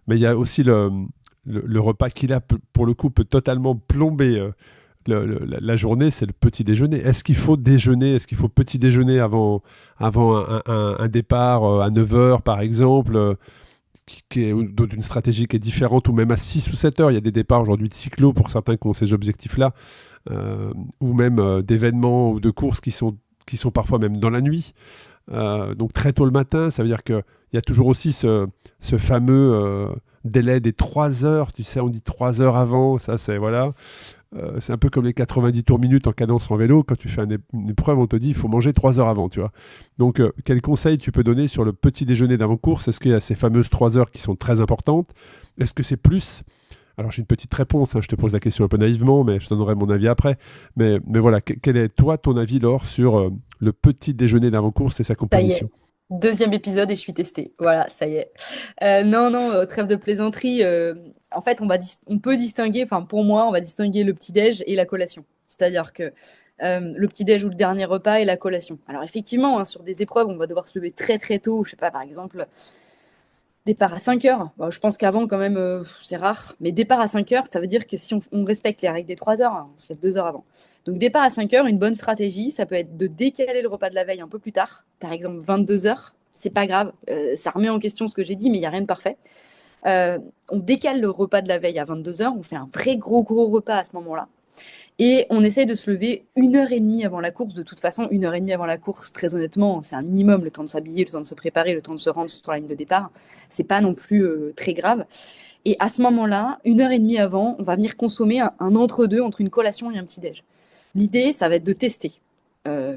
il y a aussi le repas qui, là, pour le coup, peut totalement plomber la journée. C'est le petit déjeuner. Est-ce qu'il faut déjeuner? Est-ce qu'il faut petit déjeuner avant un départ à 9h, par exemple, qui est d'une stratégie qui est différente, ou même à 6 ou 7 heures? Il y a des départs aujourd'hui de cyclo pour certains qui ont ces objectifs-là. Ou même d'événements ou de courses qui sont parfois même dans la nuit. Donc très tôt le matin, ça veut dire qu'il y a toujours aussi ce fameux délai des 3 heures. Tu sais, on dit 3 heures avant, ça c'est voilà. C'est un peu comme les 90 tours minutes en cadence en vélo. Quand tu fais une épreuve, on te dit il faut manger 3 heures avant, tu vois. Donc quel conseil tu peux donner sur le petit déjeuner d'avant-course? Est-ce qu'il y a ces fameuses 3 heures qui sont très importantes? Est-ce que c'est plus... Alors j'ai une petite réponse, hein, je te pose la question un peu naïvement, mais je te donnerai mon avis après. Mais voilà, quel est toi ton avis, Laure, sur le petit déjeuner d'avant-course et sa composition? Deuxième épisode et je suis testée. Voilà, ça y est. Non, trêve de plaisanterie. En fait, on peut distinguer, enfin pour moi, on va distinguer le petit-déj et la collation. C'est-à-dire que le petit-déj ou le dernier repas et la collation. Alors effectivement, hein, sur des épreuves, on va devoir se lever très très tôt. Je sais pas, par exemple, départ à 5 heures. Bon, je pense qu'avant, quand même, c'est rare. Mais départ à 5 heures, ça veut dire que si on respecte les règles des 3 heures, hein, on se lève 2 heures avant. Donc, départ à 5 heures, une bonne stratégie, ça peut être de décaler le repas de la veille un peu plus tard. Par exemple, 22 heures. C'est pas grave. Ça remet en question ce que j'ai dit, mais il n'y a rien de parfait. On décale le repas de la veille à 22 heures. On fait un vrai gros, gros repas à ce moment-là. Et on essaye de se lever 1 heure et demie avant la course. De toute façon, 1 heure et demie avant la course, très honnêtement, c'est un minimum, le temps de s'habiller, le temps de se préparer, le temps de se rendre sur la ligne de départ. C'est pas non plus très grave. Et à ce moment-là, 1 heure et demie avant, on va venir consommer un entre-deux entre une collation et un petit-déj. L'idée, ça va être de tester.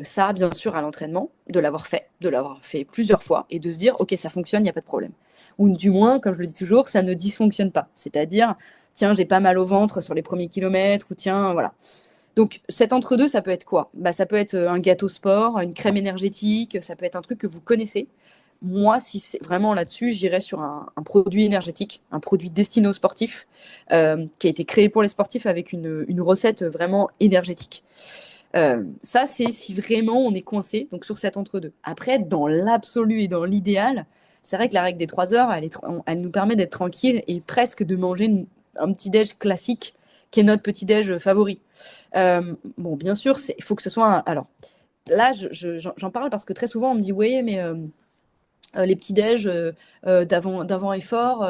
Ça, bien sûr, à l'entraînement, de l'avoir fait plusieurs fois et de se dire, ok, ça fonctionne, il n'y a pas de problème. Ou du moins, comme je le dis toujours, ça ne dysfonctionne pas. C'est-à-dire, tiens, j'ai pas mal au ventre sur les premiers kilomètres, ou tiens, voilà. Donc, cet entre-deux, ça peut être quoi? Bah, ça peut être un gâteau sport, une crème énergétique, ça peut être un truc que vous connaissez. Moi, si c'est vraiment là-dessus, j'irais sur un produit énergétique, un produit destiné aux sportifs, qui a été créé pour les sportifs avec une recette vraiment énergétique. Ça, c'est si vraiment on est coincé, donc sur cet entre-deux. Après, dans l'absolu et dans l'idéal, c'est vrai que la règle des 3 heures, elle nous permet d'être tranquille et presque de manger un petit-déj classique qui est notre petit-déj favori. Bon, bien sûr, il faut que ce soit alors, là, j'en parle parce que très souvent, on me dit, oui, mais les petits-déj d'avant effort,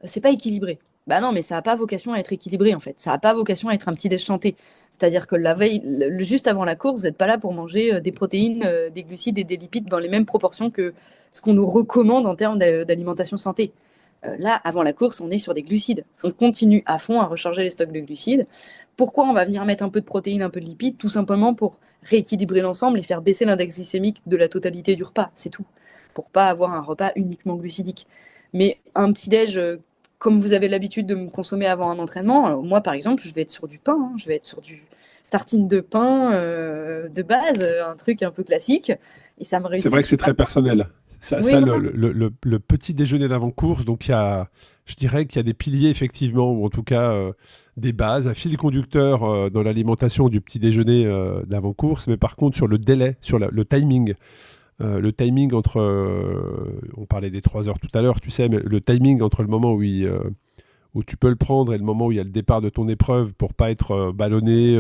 c'est pas équilibré. Bah non, mais ça n'a pas vocation à être équilibré, en fait. Ça n'a pas vocation à être un petit-déj chanté. C'est-à-dire que la veille, juste avant la course, vous n'êtes pas là pour manger des protéines, des glucides et des lipides dans les mêmes proportions que ce qu'on nous recommande en termes d'alimentation santé. Là, avant la course, on est sur des glucides. On continue à fond à recharger les stocks de glucides. Pourquoi on va venir mettre un peu de protéines, un peu de lipides? Tout simplement pour rééquilibrer l'ensemble et faire baisser l'index glycémique de la totalité du repas. C'est tout. Pour pas avoir un repas uniquement glucidique. Mais un petit-déj, comme vous avez l'habitude de me consommer avant un entraînement, alors moi, par exemple, je vais être sur du pain. Je vais être sur du tartine de pain de base, un truc un peu classique. Et ça me C'est réussit vrai que c'est très super. personnel. Ça, Oui, ça, voilà. le petit déjeuner d'avant-course, donc je dirais qu'il y a des piliers effectivement, ou en tout cas des bases, un fil conducteur dans l'alimentation du petit déjeuner d'avant-course, mais par contre sur le délai, sur le timing entre, on parlait des 3 heures tout à l'heure, tu sais, mais le timing entre le moment où tu peux le prendre et le moment où il y a le départ de ton épreuve pour pas être ballonné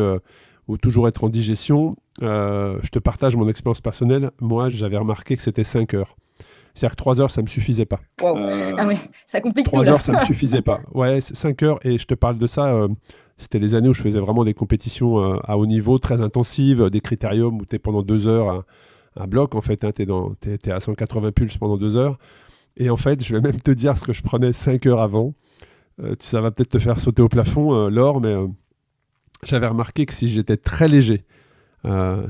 ou toujours être en digestion, je te partage mon expérience personnelle. Moi, j'avais remarqué que c'était 5 heures. C'est-à-dire que 3 heures, ça ne me suffisait pas. Wow. Ah Euh, ouais, ça complique tout 3 là. heures, ça ne me suffisait pas. Ouais, c'est 5 heures, et je te parle de ça. C'était les années où je faisais vraiment des compétitions à haut niveau, très intensives, des critériums où tu es pendant 2 heures, un bloc en fait. Hein, tu es à 180 pulses pendant 2 heures. Et en fait, je vais même te dire ce que je prenais 5 heures avant. Ça va peut-être te faire sauter au plafond, Laure, mais j'avais remarqué que si j'étais très léger,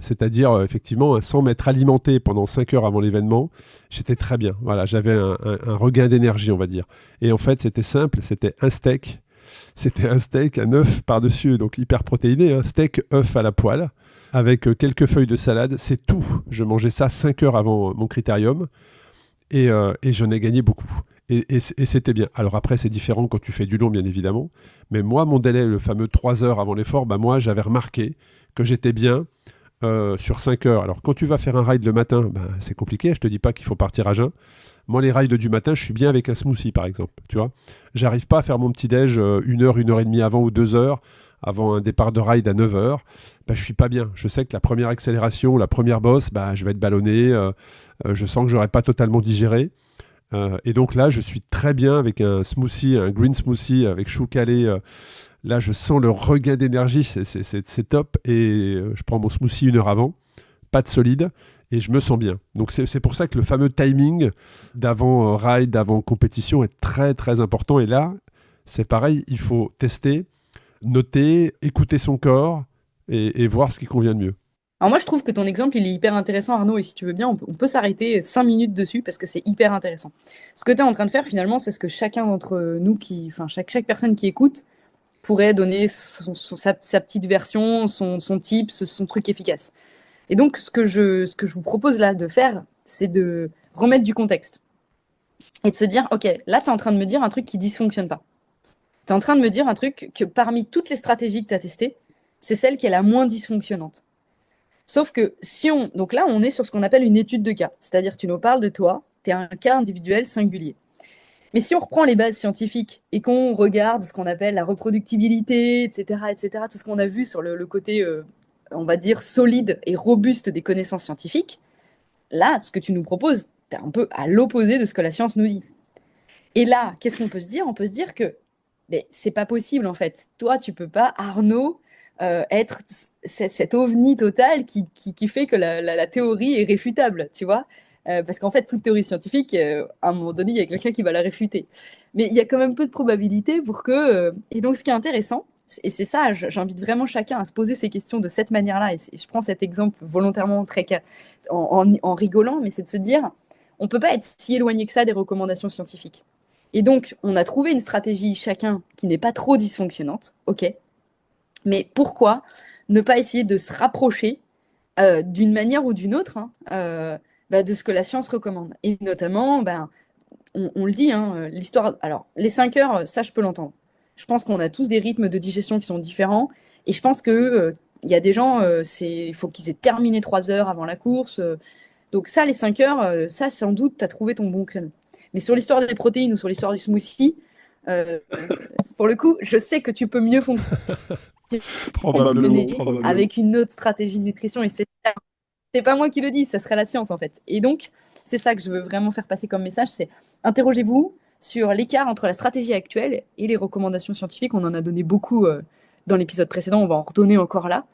c'est-à-dire effectivement sans m'être alimenté pendant 5 heures avant l'événement, j'étais très bien. Voilà, j'avais un regain d'énergie, on va dire. Et en fait, c'était simple, c'était un steak. C'était un steak, un œuf par-dessus, donc hyper protéiné, un steak œuf à la poêle, avec quelques feuilles de salade, c'est tout. Je mangeais ça 5 heures avant mon critérium, et j'en ai gagné beaucoup. Et c'était bien. Alors après, c'est différent quand tu fais du long, bien évidemment. Mais moi, mon délai, le fameux 3 heures avant l'effort, bah moi, j'avais remarqué que j'étais bien sur 5 heures. Alors quand tu vas faire un ride le matin, bah, c'est compliqué. Je te dis pas qu'il faut partir à jeun. Moi, les rides du matin, je suis bien avec un smoothie, par exemple. Tu vois, j'arrive pas à faire mon petit-déj 1 heure et demie avant ou 2 heures avant un départ de ride à 9 heures. Bah, je suis pas bien. Je sais que la première accélération, la première bosse, bah, je vais être ballonné. Je sens que j'aurai pas totalement digéré. Et donc là, je suis très bien avec un smoothie, un green smoothie avec chou calé. Là, je sens le regain d'énergie, c'est top. Et je prends mon smoothie 1 heure avant, pas de solide, et je me sens bien. Donc c'est pour ça que le fameux timing d'avant ride, d'avant compétition est très très important. Et là, c'est pareil, il faut tester, noter, écouter son corps et voir ce qui convient de mieux. Alors moi, je trouve que ton exemple, il est hyper intéressant, Arnaud, et si tu veux bien, on peut s'arrêter 5 minutes dessus parce que c'est hyper intéressant. Ce que tu es en train de faire, finalement, c'est ce que chacun d'entre nous, enfin, chaque personne qui écoute, pourrait donner sa petite version, son type, son truc efficace. Et donc, ce que je vous propose là de faire, c'est de remettre du contexte et de se dire, ok, là, tu es en train de me dire un truc qui dysfonctionne pas. Tu es en train de me dire un truc que parmi toutes les stratégies que tu as testées, c'est celle qui est la moins dysfonctionnante. Sauf que donc là, on est sur ce qu'on appelle une étude de cas. C'est-à-dire, tu nous parles de toi, tu es un cas individuel singulier. Mais si on reprend les bases scientifiques et qu'on regarde ce qu'on appelle la reproductibilité, etc., tout ce qu'on a vu sur le côté, on va dire, solide et robuste des connaissances scientifiques, là, ce que tu nous proposes, tu es un peu à l'opposé de ce que la science nous dit. Et là, qu'est-ce qu'on peut se dire? On peut se dire que mais c'est pas possible en fait. Toi, tu peux pas, Arnaud, être cet ovni total qui fait que la théorie est réfutable, tu vois? Parce qu'en fait, toute théorie scientifique, à un moment donné, il y a quelqu'un qui va la réfuter. Mais il y a quand même peu de probabilité pour que. Et donc, ce qui est intéressant, et c'est ça, j'invite vraiment chacun à se poser ces questions de cette manière-là. Et je prends cet exemple volontairement en rigolant, mais c'est de se dire, on peut pas être si éloigné que ça des recommandations scientifiques. Et donc, on a trouvé une stratégie chacun qui n'est pas trop dysfonctionnante, ok. Mais pourquoi ne pas essayer de se rapprocher d'une manière ou d'une autre de ce que la science recommande? Et notamment, on le dit, l'histoire. Alors, les 5 heures, ça, je peux l'entendre. Je pense qu'on a tous des rythmes de digestion qui sont différents. Et je pense que il y a des gens, il faut qu'ils aient terminé 3 heures avant la course. Donc ça, les 5 heures, ça, sans doute, tu as trouvé ton bon créneau. Mais sur l'histoire des protéines ou sur l'histoire du smoothie, euh, pour le coup, je sais que tu peux mieux fonctionner Probablement. avec une autre stratégie de nutrition. Et c'est pas moi qui le dis, ça serait la science en fait. Et donc, c'est ça que je veux vraiment faire passer comme message, c'est interrogez-vous sur l'écart entre la stratégie actuelle et les recommandations scientifiques. On en a donné beaucoup dans l'épisode précédent, on va en redonner encore là.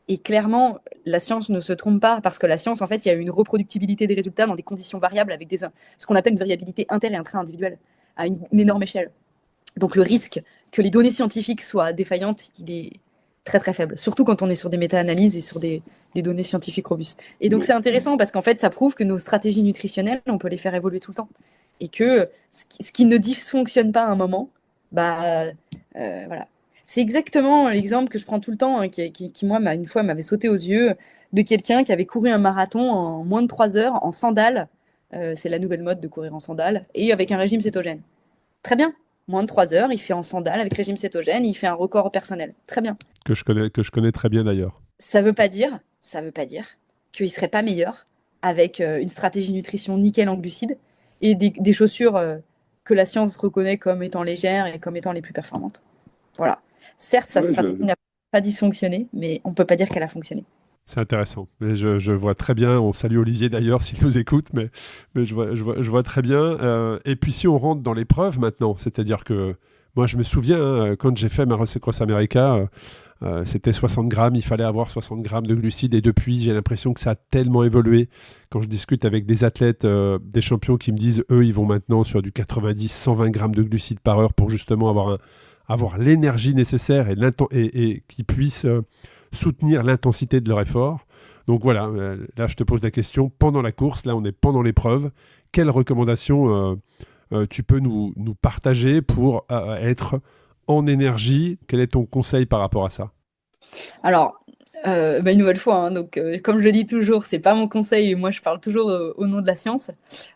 Et clairement, la science ne se trompe pas parce que la science, en fait, il y a une reproductibilité des résultats dans des conditions variables avec ce qu'on appelle une variabilité inter- et intra-individuelle à une énorme échelle. Donc le risque que les données scientifiques soient défaillantes, il est très très faible, surtout quand on est sur des méta-analyses et sur des données scientifiques robustes. Et donc c'est intéressant parce qu'en fait, ça prouve que nos stratégies nutritionnelles, on peut les faire évoluer tout le temps. Et que ce qui ne dysfonctionne pas à un moment, voilà. C'est exactement l'exemple que je prends tout le temps, qui moi, une fois, m'avait sauté aux yeux, de quelqu'un qui avait couru un marathon en moins de 3 heures en sandales. C'est la nouvelle mode de courir en sandales, et avec un régime cétogène. Très bien. Moins de 3 heures, il fait en sandales avec régime cétogène, il fait un record personnel. Très bien. Que je connais très bien d'ailleurs. Ça veut pas dire qu'il serait pas meilleur avec une stratégie nutrition nickel en glucides et des chaussures que la science reconnaît comme étant légères et comme étant les plus performantes. Voilà. Certes, sa stratégie n'a pas dysfonctionné, mais on ne peut pas dire qu'elle a fonctionné. C'est intéressant. Mais je vois très bien, on salue Olivier d'ailleurs s'il nous écoute, mais je vois très bien. Et puis si on rentre dans l'épreuve maintenant, c'est-à-dire que moi je me souviens, quand j'ai fait ma Cross America, c'était 60 grammes, il fallait avoir 60 grammes de glucides, et depuis j'ai l'impression que ça a tellement évolué. Quand je discute avec des athlètes, des champions qui me disent, eux ils vont maintenant sur du 90, 120 grammes de glucides par heure pour justement avoir l'énergie nécessaire et qu'ils puissent soutenir l'intensité de leur effort. Donc voilà, là je te pose la question, pendant la course, là on est pendant l'épreuve, quelles recommandations tu peux nous partager pour être en énergie? Quel est ton conseil par rapport à ça? Alors, une nouvelle fois, donc, comme je le dis toujours, c'est pas mon conseil, moi je parle toujours au nom de la science.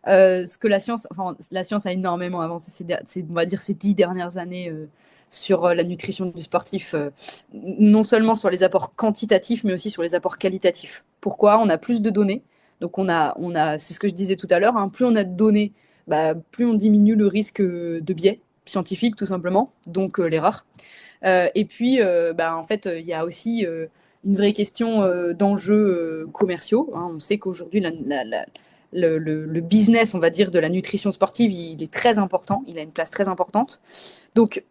Ce que la science a énormément avancé, on va dire, ces 10 dernières années sur la nutrition du sportif, non seulement sur les apports quantitatifs, mais aussi sur les apports qualitatifs. Pourquoi? On a plus de données. Donc c'est ce que je disais tout à l'heure, plus on a de données, plus on diminue le risque de biais scientifique, tout simplement, donc l'erreur. Et puis, en fait, il y a aussi une vraie question d'enjeux commerciaux. On sait qu'aujourd'hui, le business, on va dire, de la nutrition sportive, il est très important. Il a une place très importante. Donc,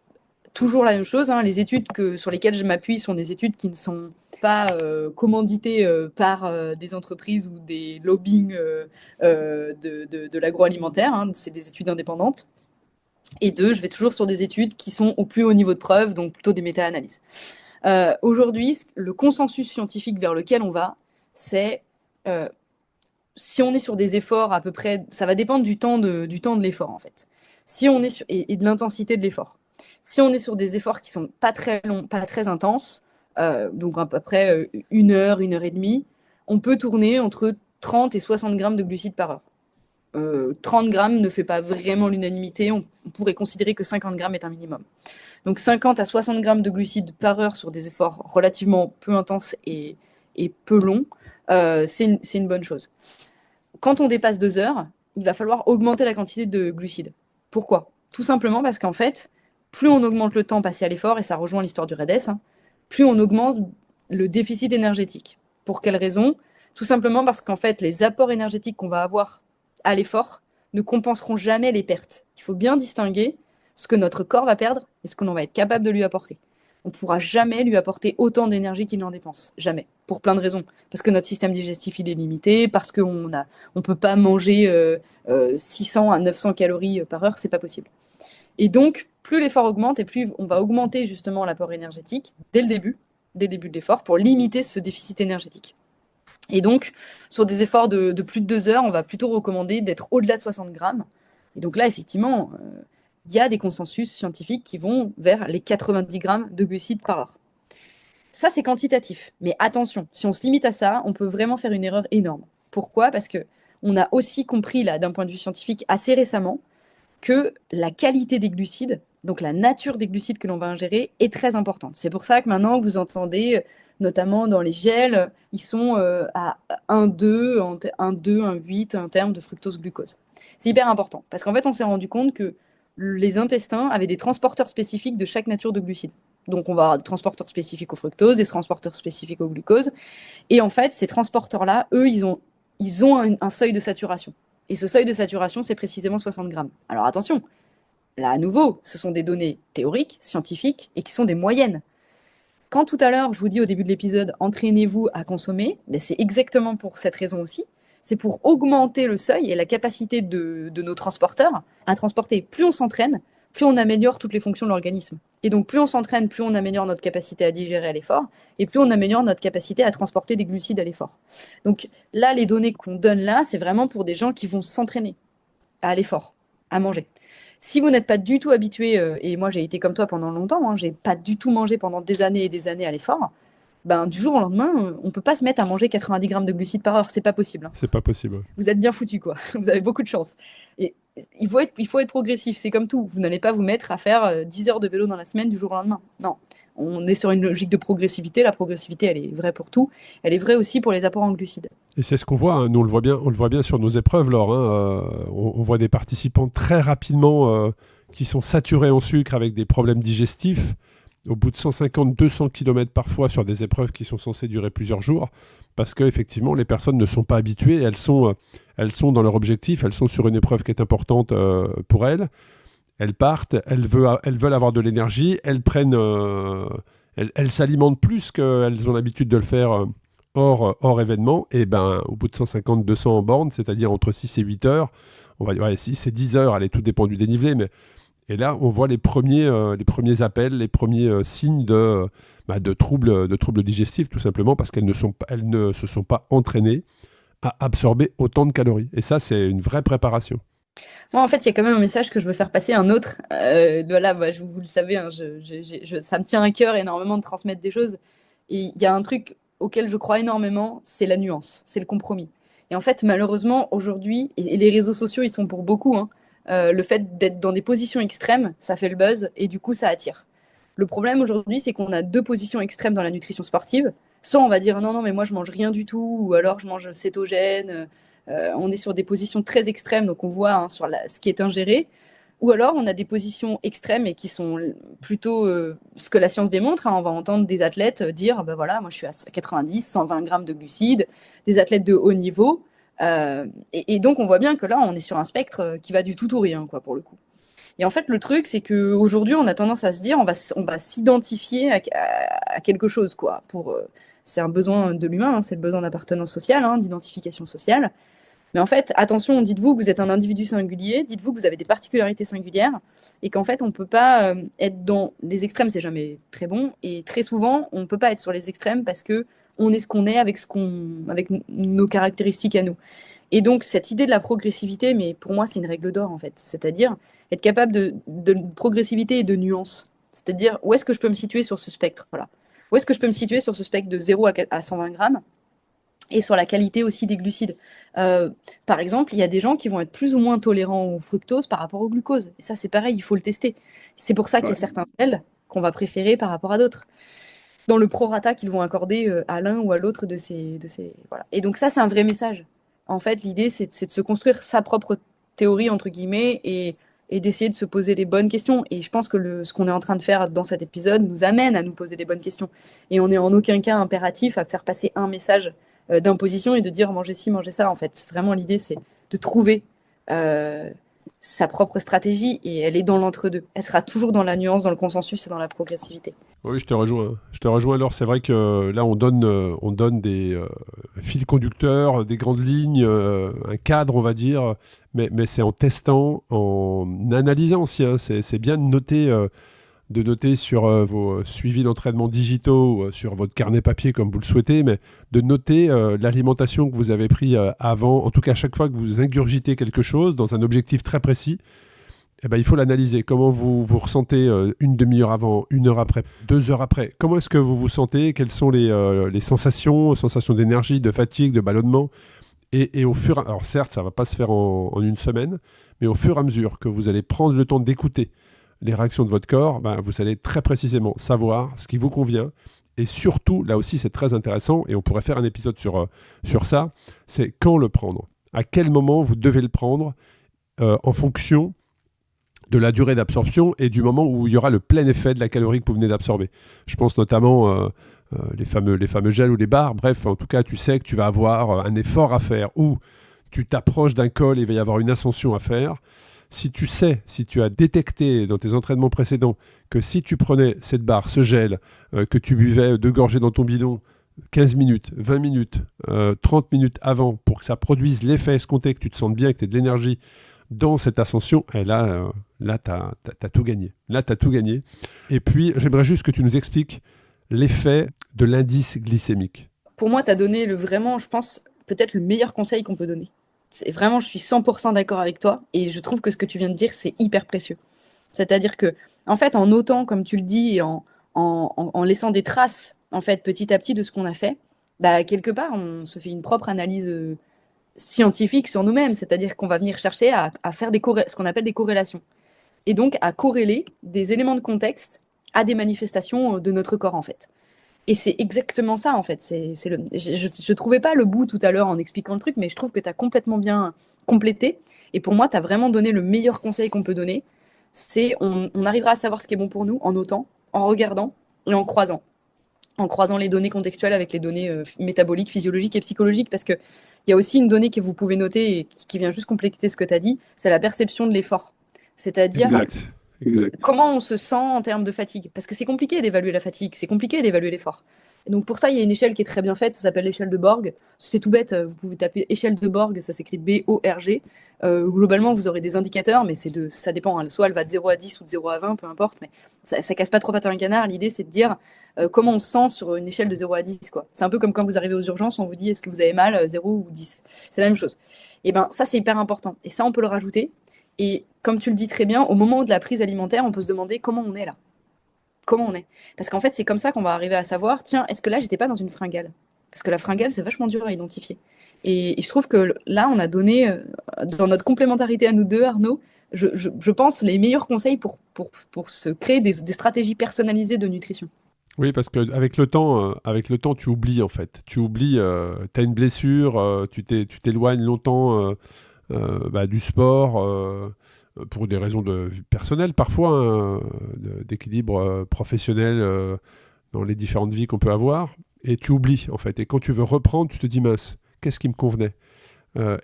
toujours la même chose. Les études sur lesquelles je m'appuie sont des études qui ne sont pas commanditées par des entreprises ou des lobbying de l'agroalimentaire. C'est des études indépendantes. Et deux, je vais toujours sur des études qui sont au plus haut niveau de preuve, donc plutôt des méta-analyses. Aujourd'hui, le consensus scientifique vers lequel on va, c'est si on est sur des efforts à peu près, ça va dépendre du temps de l'effort en fait. Si on est et de l'intensité de l'effort. Si on est sur des efforts qui sont pas très longs, pas très intenses, donc à peu près 1 heure, 1 heure et demie, on peut tourner entre 30 et 60 grammes de glucides par heure. 30 grammes ne fait pas vraiment l'unanimité, on pourrait considérer que 50 grammes est un minimum. Donc 50 à 60 grammes de glucides par heure sur des efforts relativement peu intenses et peu longs, c'est une bonne chose. Quand on dépasse 2 heures, il va falloir augmenter la quantité de glucides. Pourquoi? Tout simplement parce qu'en fait, plus on augmente le temps passé à l'effort, et ça rejoint l'histoire du REDES, plus on augmente le déficit énergétique. Pour quelle raison? Tout simplement parce qu'en fait, les apports énergétiques qu'on va avoir à l'effort ne compenseront jamais les pertes. Il faut bien distinguer ce que notre corps va perdre et ce que l'on va être capable de lui apporter. On ne pourra jamais lui apporter autant d'énergie qu'il en dépense. Jamais. Pour plein de raisons. Parce que notre système digestif il est limité, parce qu'on ne peut pas manger 600 à 900 calories par heure, c'est pas possible. Et donc, plus l'effort augmente et plus on va augmenter justement l'apport énergétique dès le début de l'effort pour limiter ce déficit énergétique. Et donc, sur des efforts de plus de 2 heures, on va plutôt recommander d'être au-delà de 60 grammes. Et donc là, effectivement, il y a des consensus scientifiques qui vont vers les 90 grammes de glucides par heure. Ça, c'est quantitatif. Mais attention, si on se limite à ça, on peut vraiment faire une erreur énorme. Pourquoi? Parce qu'on a aussi compris, là, d'un point de vue scientifique, assez récemment, que la qualité des glucides, donc la nature des glucides que l'on va ingérer, est très importante. C'est pour ça que maintenant, vous entendez, notamment dans les gels, ils sont à 1,2, 1,8 en termes de fructose-glucose. C'est hyper important, parce qu'en fait, on s'est rendu compte que les intestins avaient des transporteurs spécifiques de chaque nature de glucides. Donc, on va avoir des transporteurs spécifiques au fructose, des transporteurs spécifiques au glucose. Et en fait, ces transporteurs-là, eux, ils ont un seuil de saturation. Et ce seuil de saturation, c'est précisément 60 grammes. Alors attention, là à nouveau, ce sont des données théoriques, scientifiques, et qui sont des moyennes. Quand tout à l'heure, je vous dis au début de l'épisode, entraînez-vous à consommer, ben c'est exactement pour cette raison aussi. C'est pour augmenter le seuil et la capacité de nos transporteurs à transporter. Plus on s'entraîne, plus on améliore toutes les fonctions de l'organisme. Et donc plus on s'entraîne, plus on améliore notre capacité à digérer à l'effort, et plus on améliore notre capacité à transporter des glucides à l'effort. Donc là, les données qu'on donne là, c'est vraiment pour des gens qui vont s'entraîner à l'effort, à manger. Si vous n'êtes pas du tout habitué, et moi j'ai été comme toi pendant longtemps, j'ai pas du tout mangé pendant des années et des années à l'effort, ben, du jour au lendemain, on peut pas se mettre à manger 90 grammes de glucides par heure, c'est pas possible. C'est pas possible. Vous êtes bien foutu, quoi. Vous avez beaucoup de chance. Et il faut être progressif, c'est comme tout. Vous n'allez pas vous mettre à faire 10 heures de vélo dans la semaine du jour au lendemain. Non. On est sur une logique de progressivité. La progressivité, elle est vraie pour tout. Elle est vraie aussi pour les apports en glucides. Et c'est ce qu'on voit, nous on le voit bien sur nos épreuves, Laure. On voit des participants très rapidement qui sont saturés en sucre avec des problèmes digestifs. Au bout de 150-200 km parfois sur des épreuves qui sont censées durer plusieurs jours, parce qu'effectivement, les personnes ne sont pas habituées, elles sont dans leur objectif, elles sont sur une épreuve qui est importante pour elles, elles partent, elles veulent avoir de l'énergie, elles s'alimentent plus qu'elles ont l'habitude de le faire hors événement, et ben, au bout de 150-200 bornes, c'est-à-dire entre 6 et 8 heures, on va dire 6 et 10 heures, allez, tout dépend du dénivelé, mais et là, on voit les premiers appels, les premiers signes de troubles digestifs, tout simplement parce qu'elles ne se sont pas entraînées à absorber autant de calories. Et ça, c'est une vraie préparation. Moi, en fait, il y a quand même un message que je veux faire passer, un autre. Voilà, vous le savez, ça me tient à cœur énormément de transmettre des choses. Et il y a un truc auquel je crois énormément, c'est la nuance, c'est le compromis. Et en fait, malheureusement, aujourd'hui, et les réseaux sociaux, ils sont pour beaucoup, le fait d'être dans des positions extrêmes, ça fait le buzz et du coup, ça attire. Le problème aujourd'hui, c'est qu'on a 2 positions extrêmes dans la nutrition sportive. Soit on va dire non, mais moi je mange rien du tout, ou alors je mange cétogène. On est sur des positions très extrêmes, donc on voit sur ce qui est ingéré. Ou alors on a des positions extrêmes et qui sont plutôt ce que la science démontre. On va entendre des athlètes dire, ben voilà, moi je suis à 90, 120 grammes de glucides, des athlètes de haut niveau. Et donc, on voit bien que là, on est sur un spectre qui va du tout au rien, quoi, pour le coup. Et en fait, le truc, c'est qu'aujourd'hui, on a tendance à se dire, on va s'identifier à quelque chose, quoi. C'est un besoin de l'humain, c'est le besoin d'appartenance sociale, d'identification sociale. Mais en fait, attention, dites-vous que vous êtes un individu singulier, dites-vous que vous avez des particularités singulières, et qu'en fait, on ne peut pas être dans les extrêmes, c'est jamais très bon, et très souvent, on ne peut pas être sur les extrêmes parce que on est ce qu'on est avec nos caractéristiques à nous. Et donc, cette idée de la progressivité, mais pour moi, c'est une règle d'or, en fait. C'est-à-dire être capable de progressivité et de nuance. C'est-à-dire, où est-ce que je peux me situer sur ce spectre? Voilà. Où est-ce que je peux me situer sur ce spectre de 0 à 120 grammes? et sur la qualité aussi des glucides. Par exemple, il y a des gens qui vont être plus ou moins tolérants au fructose par rapport au glucose. Et ça, c'est pareil, il faut le tester. C'est pour ça qu'il y a certains gels qu'on va préférer par rapport à d'autres, dans le prorata qu'ils vont accorder à l'un ou à l'autre de ces. Voilà. Et donc ça, c'est un vrai message. En fait, l'idée, c'est de se construire sa propre théorie, entre guillemets, et d'essayer de se poser les bonnes questions. Et je pense que ce qu'on est en train de faire dans cet épisode nous amène à nous poser les bonnes questions. Et on n'est en aucun cas impératif à faire passer un message d'imposition et de dire mangez ci, mangez ça. En fait, vraiment, l'idée, c'est de trouver sa propre stratégie, et elle est dans l'entre-deux. Elle sera toujours dans la nuance, dans le consensus et dans la progressivité. Oui, je te rejoins. Je te rejoins. Alors, c'est vrai que là, on donne des fils conducteurs, des grandes lignes, un cadre, on va dire, mais c'est en testant, en analysant aussi, hein. C'est bien de noter sur vos suivis d'entraînement digitaux, ou sur votre carnet papier comme vous le souhaitez, mais de noter l'alimentation que vous avez pris avant. En tout cas, à chaque fois que vous ingurgitez quelque chose dans un objectif très précis, eh ben, il faut l'analyser. Comment vous vous ressentez une demi-heure avant, 1 heure après, 2 heures après? Comment est-ce que vous vous sentez? Quelles sont les sensations d'énergie, de fatigue, de ballonnement? Et au fur et à alors certes, ça ne va pas se faire en une semaine, mais au fur et à mesure que vous allez prendre le temps d'écouter les réactions de votre corps, ben, vous allez très précisément savoir ce qui vous convient. Et surtout, là aussi, c'est très intéressant, et on pourrait faire un épisode sur ça, c'est quand le prendre. À quel moment vous devez le prendre en fonction de la durée d'absorption et du moment où il y aura le plein effet de la calorie que vous venez d'absorber. Je pense notamment les fameux gels ou les barres. Bref, en tout cas, tu sais que tu vas avoir un effort à faire ou tu t'approches d'un col et il va y avoir une ascension à faire. Si tu sais, si tu as détecté dans tes entraînements précédents que si tu prenais cette barre, ce gel, que tu buvais 2 gorgées dans ton bidon 15 minutes, 20 minutes, 30 minutes avant pour que ça produise l'effet escompté, que tu te sentes bien, que tu aies de l'énergie dans cette ascension, et là, tu as tout gagné. Là, tu as tout gagné. Et puis, j'aimerais juste que tu nous expliques l'effet de l'indice glycémique. Pour moi, tu as donné vraiment, je pense, peut-être le meilleur conseil qu'on peut donner. C'est vraiment, je suis 100% d'accord avec toi, et je trouve que ce que tu viens de dire, c'est hyper précieux. C'est-à-dire que, en fait, en notant, comme tu le dis, et en laissant des traces, en fait, petit à petit de ce qu'on a fait, bah, quelque part, on se fait une propre analyse scientifique sur nous-mêmes. C'est-à-dire qu'on va venir chercher à faire ce qu'on appelle des corrélations. Et donc, à corréler des éléments de contexte à des manifestations de notre corps, en fait. Et c'est exactement ça, en fait. Je trouvais pas le bout tout à l'heure en expliquant le truc, mais je trouve que tu as complètement bien complété. Et pour moi, tu as vraiment donné le meilleur conseil qu'on peut donner. C'est on arrivera à savoir ce qui est bon pour nous en notant, en regardant et en croisant. En croisant les données contextuelles avec les données métaboliques, physiologiques et psychologiques. Parce qu'il y a aussi une donnée que vous pouvez noter et qui vient juste compléter ce que tu as dit, c'est la perception de l'effort. C'est-à-dire Exact. comment on se sent en termes de fatigue. Parce que c'est compliqué d'évaluer la fatigue, c'est compliqué d'évaluer l'effort. Et donc pour ça, il y a une échelle qui est très bien faite, ça s'appelle l'échelle de Borg. C'est tout bête, vous pouvez taper échelle de Borg, ça s'écrit B-O-R-G. Globalement, vous aurez des indicateurs, mais ça dépend. Hein. Soit elle va de 0 à 10 ou de 0 à 20, peu importe, mais ça casse pas trop pattes à un canard. L'idée, c'est de dire comment on se sent sur une échelle de 0 à 10. Quoi. C'est un peu comme quand vous arrivez aux urgences, on vous dit est-ce que vous avez mal, 0 ou 10. C'est la même chose. Et ben ça, c'est hyper important. Et ça, on peut le rajouter. Et comme tu le dis très bien, au moment de la prise alimentaire, on peut se demander comment on est là. Comment on est. Parce qu'en fait, c'est comme ça qu'on va arriver à savoir, tiens, est-ce que là, j'étais pas dans une fringale? Parce que la fringale, c'est vachement dur à identifier. Et je trouve que là, on a donné, dans notre complémentarité à nous deux, Arnaud, je pense, les meilleurs conseils pour se créer des stratégies personnalisées de nutrition. Oui, parce qu'avec le temps, tu oublies en fait. Tu oublies, tu as une blessure, tu t'éloignes longtemps du sport pour des raisons personnelles parfois, hein, d'équilibre professionnel dans les différentes vies qu'on peut avoir. Et tu oublies en fait. Et quand tu veux reprendre, tu te dis mince, qu'est-ce qui me convenait?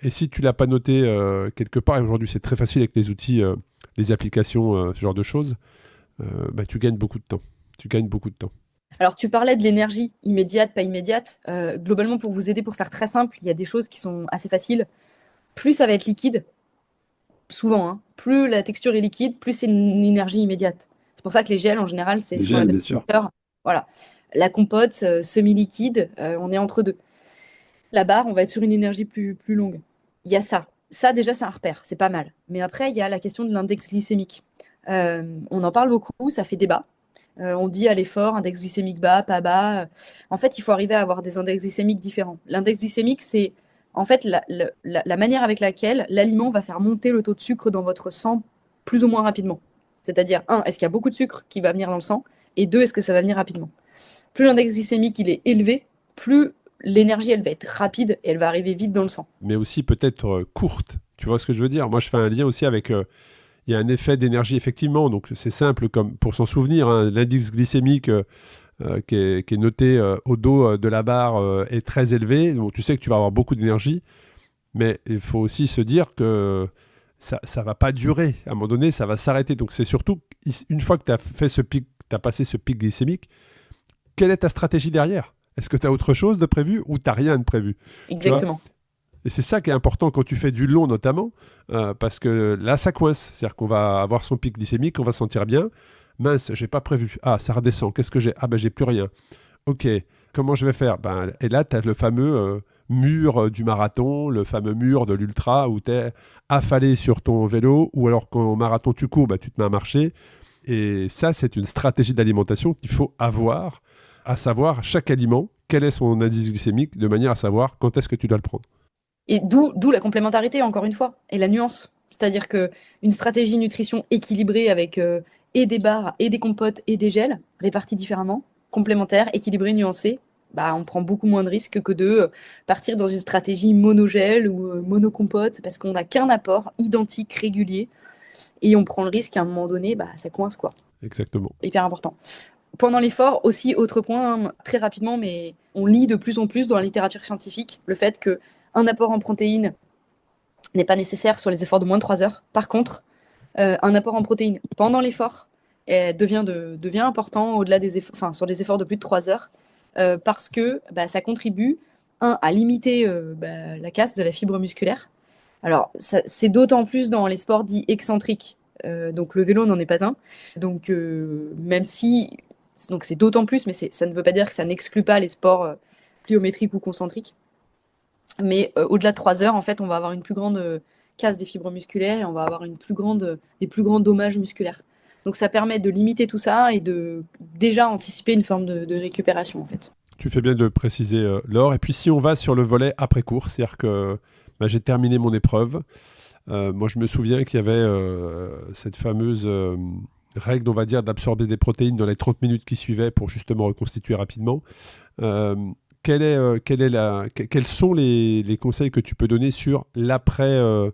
Et si tu l'as pas noté quelque part, et aujourd'hui c'est très facile avec les outils, les applications, ce genre de choses, tu gagnes beaucoup de temps. Tu gagnes beaucoup de temps. Alors, tu parlais de l'énergie immédiate, pas immédiate. Globalement, pour vous aider, pour faire très simple, il y a des choses qui sont assez faciles. Plus ça va être liquide, souvent, hein, plus la texture est liquide, plus c'est une énergie immédiate. C'est pour ça que les gels, en général, c'est ce qu'on appelle Bien sûr. Voilà. La compote, semi-liquide, on est entre deux. La barre, on va être sur une énergie plus longue. Il y a ça. Ça, déjà, c'est un repère, c'est pas mal. Mais après, il y a la question de l'index glycémique. On en parle beaucoup, ça fait débat. On dit à l'effort, index glycémique bas, pas bas. En fait, il faut arriver à avoir des index glycémiques différents. L'index glycémique, c'est en fait la manière avec laquelle l'aliment va faire monter le taux de sucre dans votre sang plus ou moins rapidement. C'est-à-dire, un, est-ce qu'il y a beaucoup de sucre qui va venir dans le sang? Et deux, est-ce que ça va venir rapidement? Plus l'index glycémique il est élevé, plus l'énergie elle va être rapide et elle va arriver vite dans le sang. Mais aussi peut-être courte. Tu vois ce que je veux dire? Moi, je fais un lien aussi avec... il y a un effet d'énergie, effectivement. Donc, c'est simple comme pour s'en souvenir. Hein, l'indice glycémique qui est noté au dos de la barre est très élevé. Donc, tu sais que tu vas avoir beaucoup d'énergie. Mais il faut aussi se dire que ça ne va pas durer. À un moment donné, ça va s'arrêter. Donc, c'est surtout, une fois que tu as fait ce pic, tu as passé ce pic glycémique, quelle est ta stratégie derrière? Est-ce que tu as autre chose de prévu ou tu n'as rien de prévu? Exactement. Et c'est ça qui est important quand tu fais du long notamment, parce que là, ça coince. C'est-à-dire qu'on va avoir son pic glycémique, on va se sentir bien. Mince, j'ai pas prévu. Ah, ça redescend. Qu'est-ce que j'ai? Ah, ben j'ai plus rien. Ok, comment je vais faire? Et là, tu as le fameux mur du marathon, le fameux mur de l'ultra où tu es affalé sur ton vélo, ou alors quand au marathon tu cours, tu te mets à marcher. Et ça, c'est une stratégie d'alimentation qu'il faut avoir, à savoir chaque aliment, quel est son indice glycémique, de manière à savoir quand est-ce que tu dois le prendre. Et d'où la complémentarité, encore une fois, et la nuance. C'est-à-dire qu'une stratégie nutrition équilibrée avec et des barres, et des compotes, et des gels, répartis différemment, complémentaires, équilibrés, nuancés, on prend beaucoup moins de risques que de partir dans une stratégie monogel ou monocompote, parce qu'on n'a qu'un apport identique, régulier, et on prend le risque qu'à un moment donné, ça coince, quoi. Exactement. Hyper important. Pendant l'effort, aussi, autre point, très rapidement, mais on lit de plus en plus dans la littérature scientifique le fait que un apport en protéines n'est pas nécessaire sur les efforts de moins de 3 heures. Par contre, un apport en protéines pendant l'effort devient important au-delà des efforts, sur des efforts de plus de 3 heures, parce que ça contribue, à limiter la casse de la fibre musculaire. Alors, c'est d'autant plus dans les sports dits excentriques. Donc, le vélo n'en est pas un. Donc, même si. Donc, c'est d'autant plus, mais ça ne veut pas dire que ça n'exclut pas les sports pliométriques ou concentriques. Mais au-delà de 3 heures, en fait, on va avoir une plus grande casse des fibres musculaires et on va avoir des plus grands dommages musculaires. Donc ça permet de limiter tout ça et de déjà anticiper une forme de récupération, en fait. Tu fais bien de préciser, Laure. Et puis si on va sur le volet après-course, c'est-à-dire que j'ai terminé mon épreuve. Moi, je me souviens qu'il y avait cette fameuse règle, on va dire, d'absorber des protéines dans les 30 minutes qui suivaient pour justement reconstituer rapidement. Quels sont les conseils que tu peux donner sur l'après-effort?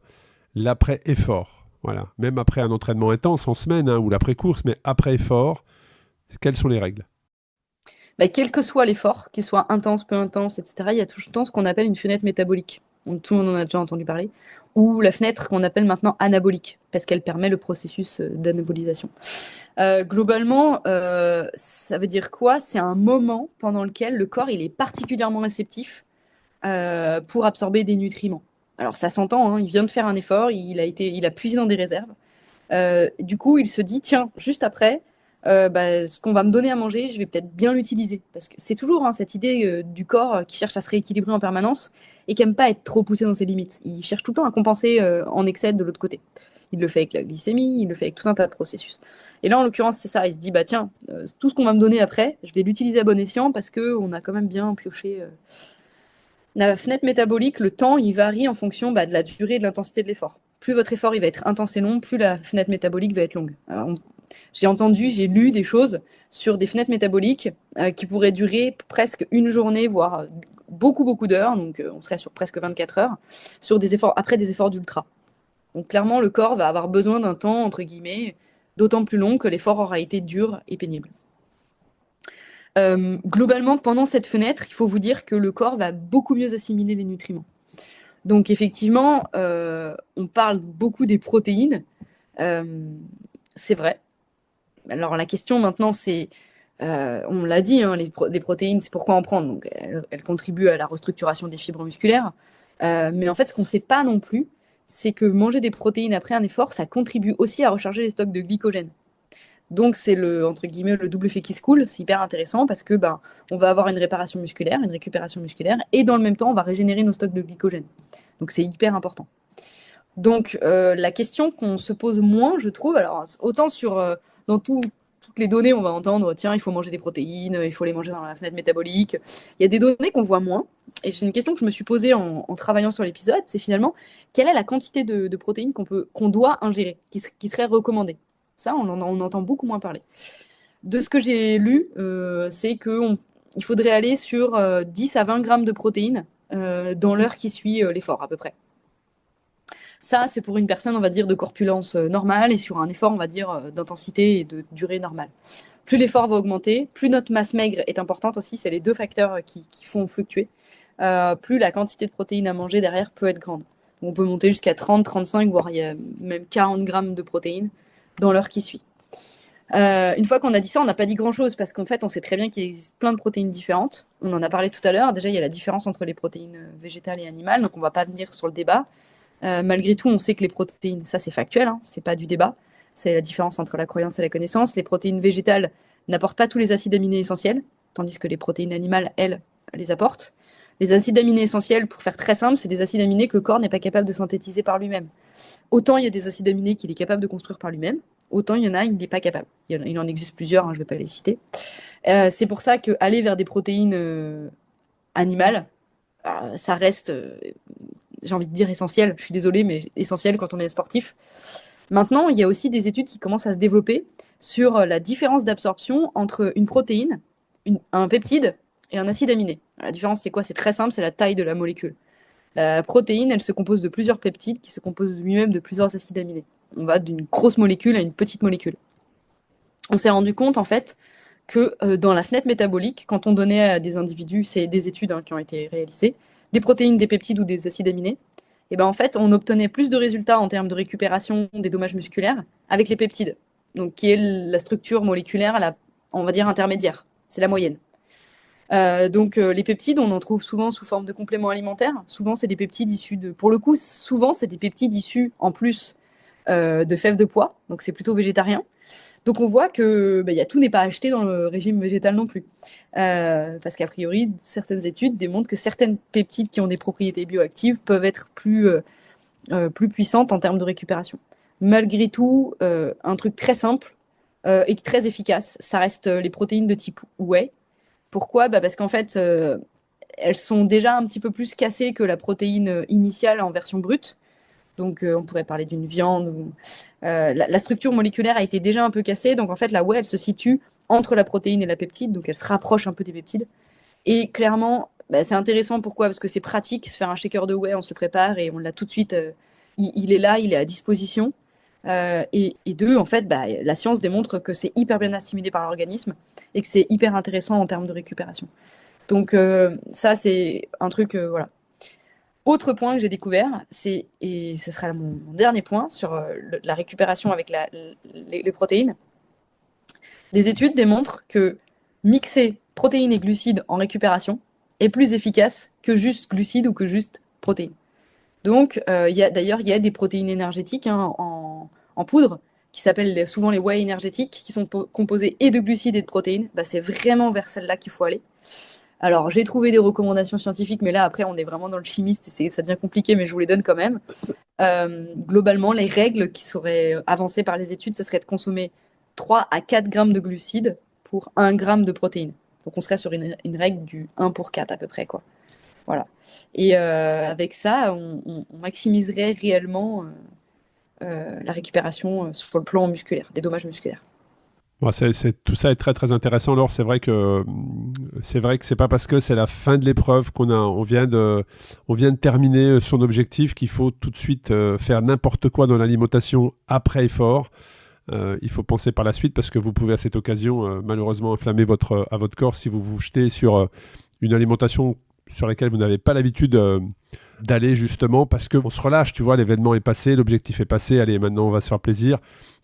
Voilà. Même après un entraînement intense en semaine ou l'après-course, mais après-effort, quelles sont les règles? Quel que soit l'effort, qu'il soit intense, peu intense, etc., il y a tout le temps ce qu'on appelle une fenêtre métabolique. Donc, tout le monde en a déjà entendu parler. Ou la fenêtre qu'on appelle maintenant anabolique, parce qu'elle permet le processus d'anabolisation. Globalement, ça veut dire quoi? C'est un moment pendant lequel le corps il est particulièrement réceptif pour absorber des nutriments. Alors ça s'entend, il vient de faire un effort, il a puisé dans des réserves. Du coup, il se dit, tiens, juste après, ce qu'on va me donner à manger, je vais peut-être bien l'utiliser. Parce que c'est toujours cette idée du corps qui cherche à se rééquilibrer en permanence et qui n'aime pas être trop poussé dans ses limites. Il cherche tout le temps à compenser en excès de l'autre côté. Il le fait avec la glycémie, il le fait avec tout un tas de processus. Et là, en l'occurrence, c'est ça. Il se dit, tiens, tout ce qu'on va me donner après, je vais l'utiliser à bon escient parce qu'on a quand même bien pioché. La fenêtre métabolique, le temps, il varie en fonction de la durée et de l'intensité de l'effort. Plus votre effort il va être intense et long, plus la fenêtre métabolique va être longue. J'ai lu des choses sur des fenêtres métaboliques qui pourraient durer presque une journée, voire beaucoup, beaucoup d'heures. Donc, on serait sur presque 24 heures, sur des efforts, après des efforts d'ultra. Donc, clairement, le corps va avoir besoin d'un temps, entre guillemets, d'autant plus long que l'effort aura été dur et pénible. Globalement, pendant cette fenêtre, il faut vous dire que le corps va beaucoup mieux assimiler les nutriments. Donc, effectivement, on parle beaucoup des protéines. C'est vrai. Alors, la question maintenant, c'est, on l'a dit, des protéines, c'est pourquoi en prendre. Donc, elles contribuent à la restructuration des fibres musculaires. Mais en fait, ce qu'on ne sait pas non plus, c'est que manger des protéines après un effort, ça contribue aussi à recharger les stocks de glycogène. Donc, c'est entre guillemets, le double effet qui se coule. C'est hyper intéressant parce que on va avoir une réparation musculaire, une récupération musculaire, et dans le même temps, on va régénérer nos stocks de glycogène. Donc, c'est hyper important. Donc, la question qu'on se pose moins, je trouve, alors autant dans tout toutes les données, on va entendre, tiens, il faut manger des protéines, il faut les manger dans la fenêtre métabolique. Il y a des données qu'on voit moins. Et c'est une question que je me suis posée en travaillant sur l'épisode, c'est finalement, quelle est la quantité de protéines qu'on doit ingérer, qui serait recommandée? Ça, on entend beaucoup moins parler. De ce que j'ai lu, c'est qu'il faudrait aller sur 10 à 20 grammes de protéines dans l'heure qui suit l'effort, à peu près. Ça, c'est pour une personne, on va dire, de corpulence normale et sur un effort, on va dire, d'intensité et de durée normale. Plus l'effort va augmenter, plus notre masse maigre est importante aussi, c'est les deux facteurs qui font fluctuer, plus la quantité de protéines à manger derrière peut être grande. Donc, on peut monter jusqu'à 30, 35, voire il y a même 40 grammes de protéines dans l'heure qui suit. Une fois qu'on a dit ça, on n'a pas dit grand-chose parce qu'en fait, on sait très bien qu'il existe plein de protéines différentes. On en a parlé tout à l'heure. Déjà, il y a la différence entre les protéines végétales et animales, donc on ne va pas venir sur le débat. Malgré tout, on sait que les protéines, ça c'est factuel, hein, c'est pas du débat. C'est la différence entre la croyance et la connaissance. Les protéines végétales n'apportent pas tous les acides aminés essentiels, tandis que les protéines animales, elles, les apportent. Les acides aminés essentiels, pour faire très simple, c'est des acides aminés que le corps n'est pas capable de synthétiser par lui-même. Autant il y a des acides aminés qu'il est capable de construire par lui-même, autant il y en a, il n'est pas capable. Il en existe plusieurs, hein, je ne vais pas les citer. C'est pour ça qu'aller vers des protéines animales, ça reste, j'ai envie de dire essentiel, je suis désolée, mais essentiel quand on est sportif. Maintenant, il y a aussi des études qui commencent à se développer sur la différence d'absorption entre une protéine, un peptide et un acide aminé. La différence, c'est quoi? C'est très simple, c'est la taille de la molécule. La protéine, elle se compose de plusieurs peptides qui se composent lui-même de plusieurs acides aminés. On va d'une grosse molécule à une petite molécule. On s'est rendu compte, en fait, que dans la fenêtre métabolique, quand on donnait à des individus, c'est des études hein, qui ont été réalisées, des protéines, des peptides ou des acides aminés, et ben en fait, on obtenait plus de résultats en termes de récupération des dommages musculaires avec les peptides, donc qui est la structure moléculaire, on va dire intermédiaire, c'est la moyenne. Donc les peptides, on en trouve souvent sous forme de compléments alimentaires. Souvent, c'est des peptides issus pour le coup, souvent c'est des peptides issus en plus de fèves de pois, donc c'est plutôt végétarien. Donc on voit que tout n'est pas acheté dans le régime végétal non plus. Parce qu'a priori, certaines études démontrent que certaines peptides qui ont des propriétés bioactives peuvent être plus puissantes en termes de récupération. Malgré tout, un truc très simple et très efficace, ça reste les protéines de type whey. Pourquoi? Parce qu'en fait, elles sont déjà un petit peu plus cassées que la protéine initiale en version brute. Donc, on pourrait parler d'une viande. La structure moléculaire a été déjà un peu cassée. Donc, en fait, la whey, elle se situe entre la protéine et la peptide. Donc, elle se rapproche un peu des peptides. Et clairement, c'est intéressant. Pourquoi? Parce que c'est pratique. Se faire un shaker de whey, on se le prépare et on l'a tout de suite. Il est là, il est à disposition. Et deux, en fait, la science démontre que c'est hyper bien assimilé par l'organisme et que c'est hyper intéressant en termes de récupération. Donc, ça, c'est un truc, voilà. Autre point que j'ai découvert, et ce sera mon dernier point sur la récupération avec les protéines, des études démontrent que mixer protéines et glucides en récupération est plus efficace que juste glucides ou que juste protéines. Donc, d'ailleurs, il y a des protéines énergétiques hein, en poudre qui s'appellent souvent les whey énergétiques, qui sont composées et de glucides et de protéines. C'est vraiment vers celle-là qu'il faut aller. Alors, j'ai trouvé des recommandations scientifiques, mais là, après, on est vraiment dans le chimiste et ça devient compliqué, mais je vous les donne quand même. Globalement, les règles qui seraient avancées par les études, ce serait de consommer 3 à 4 grammes de glucides pour 1 gramme de protéines. Donc, on serait sur une règle du 1 pour 4 à peu près, quoi. Voilà. Et avec ça, on maximiserait réellement la récupération sur le plan musculaire, des dommages musculaires. Bon, tout ça est très très intéressant. Alors c'est vrai que c'est pas parce que c'est la fin de l'épreuve on vient de terminer son objectif qu'il faut tout de suite faire n'importe quoi dans l'alimentation après effort. Il faut penser par la suite parce que vous pouvez à cette occasion malheureusement inflammer à votre corps si vous vous jetez sur une alimentation sur laquelle vous n'avez pas l'habitude d'aller justement parce qu'on se relâche, tu vois, l'événement est passé, l'objectif est passé, allez maintenant on va se faire plaisir.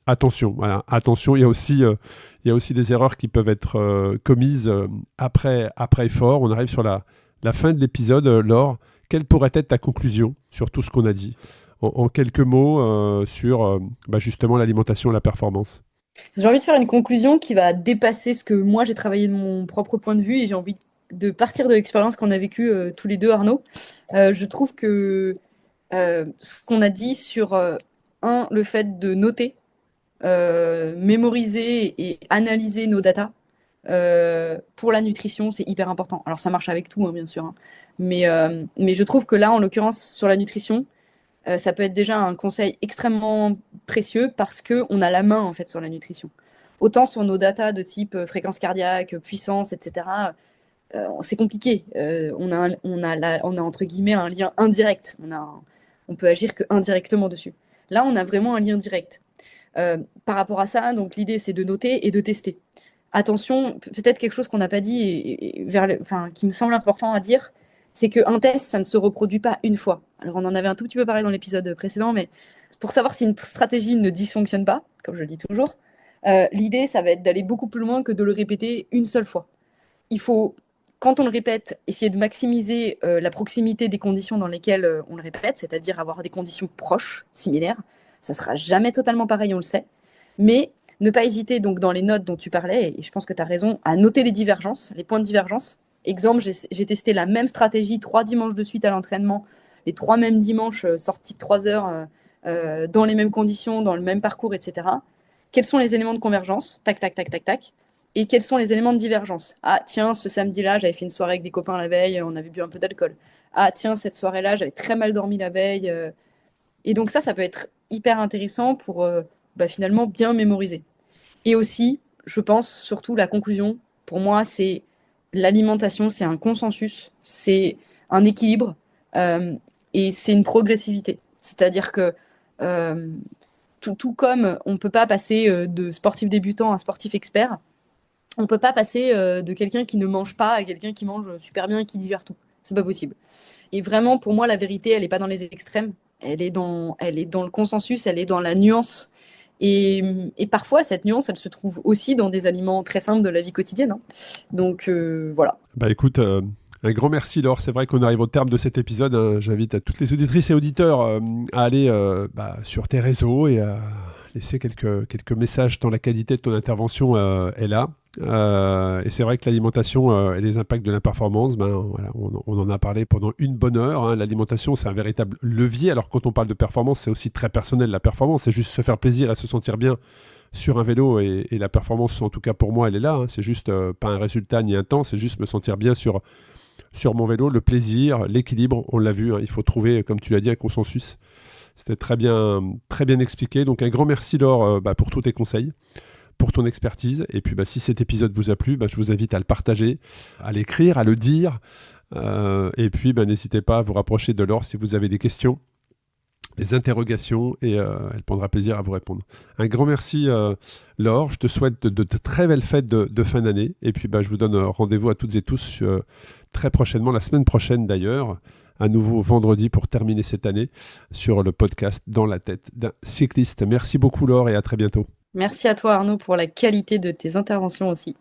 Attention, voilà, attention, il y a aussi des erreurs qui peuvent être commises après effort. On arrive sur la fin de l'épisode. Laure, quelle pourrait être ta conclusion sur tout ce qu'on a dit en quelques mots sur justement l'alimentation et la performance? J'ai envie de faire une conclusion qui va dépasser ce que moi j'ai travaillé de mon propre point de vue et j'ai envie de partir de l'expérience qu'on a vécue tous les deux, Arnaud. Je trouve que ce qu'on a dit sur, le fait de noter mémoriser et analyser nos datas. Pour la nutrition, c'est hyper important. Alors ça marche avec tout, hein, bien sûr, hein. Mais je trouve que là, en l'occurrence, sur la nutrition, ça peut être déjà un conseil extrêmement précieux parce qu'on a la main en fait sur la nutrition. Autant sur nos datas de type fréquence cardiaque, puissance, etc., c'est compliqué. On a entre guillemets un lien indirect. On peut agir que indirectement dessus. Là, on a vraiment un lien direct. Par rapport à ça, donc l'idée c'est de noter et de tester. Attention, peut-être quelque chose qu'on n'a pas dit qui me semble important à dire, c'est qu'un test, ça ne se reproduit pas une fois. Alors on en avait un tout petit peu parlé dans l'épisode précédent, mais pour savoir si une stratégie ne dysfonctionne pas, comme je le dis toujours, l'idée, ça va être d'aller beaucoup plus loin que de le répéter une seule fois. Il faut, quand on le répète, essayer de maximiser la proximité des conditions dans lesquelles on le répète, c'est-à-dire avoir des conditions proches, similaires. Ça sera jamais totalement pareil, on le sait. Mais ne pas hésiter, donc dans les notes dont tu parlais, et je pense que tu as raison, à noter les divergences, les points de divergence. Exemple, j'ai testé la même stratégie 3 dimanches de suite à l'entraînement, les 3 mêmes dimanches sortis de 3 heures dans les mêmes conditions, dans le même parcours, etc. Quels sont les éléments de convergence? Tac, tac, tac, tac, tac. Et quels sont les éléments de divergence? Ah, tiens, ce samedi-là, j'avais fait une soirée avec des copains la veille, on avait bu un peu d'alcool. Ah, tiens, cette soirée-là, j'avais très mal dormi la veille. Et donc ça peut être hyper intéressant pour finalement bien mémoriser. Et aussi, je pense, surtout la conclusion, pour moi, c'est l'alimentation, c'est un consensus, c'est un équilibre et c'est une progressivité. C'est-à-dire que tout comme on ne peut pas passer de sportif débutant à sportif expert, on ne peut pas passer de quelqu'un qui ne mange pas à quelqu'un qui mange super bien et qui digère tout. C'est pas possible. Et vraiment, pour moi, la vérité, elle n'est pas dans les extrêmes. Elle est dans le consensus, elle est dans la nuance. Et parfois, cette nuance, elle se trouve aussi dans des aliments très simples de la vie quotidienne, hein. Donc, voilà. Bah écoute, un grand merci Laure, c'est vrai qu'on arrive au terme de cet épisode, hein. J'invite à toutes les auditrices et auditeurs à aller sur tes réseaux et à laisser quelques messages tant la qualité de ton intervention est là. Et c'est vrai que l'alimentation et les impacts de la performance, voilà, on en a parlé pendant une bonne heure, hein. L'alimentation, c'est un véritable levier. Alors quand on parle de performance, c'est aussi très personnel. La performance, c'est juste se faire plaisir et se sentir bien sur un vélo. Et la performance, en tout cas pour moi, elle est là, hein. C'est juste pas un résultat ni un temps, c'est juste me sentir bien sur mon vélo. Le plaisir, l'équilibre, on l'a vu, hein. Il faut trouver, comme tu l'as dit, un consensus. C'était très bien expliqué. Donc un grand merci Laure pour tous tes conseils, pour ton expertise. Et puis si cet épisode vous a plu, je vous invite à le partager, à l'écrire, à le dire. Et puis n'hésitez pas à vous rapprocher de Laure si vous avez des questions, des interrogations, et elle prendra plaisir à vous répondre. Un grand merci Laure, je te souhaite de très belles fêtes de fin d'année. Et puis je vous donne rendez-vous à toutes et tous très prochainement, la semaine prochaine d'ailleurs, à nouveau vendredi pour terminer cette année sur le podcast Dans la tête d'un cycliste. Merci beaucoup Laure et à très bientôt. Merci à toi Arnaud pour la qualité de tes interventions aussi.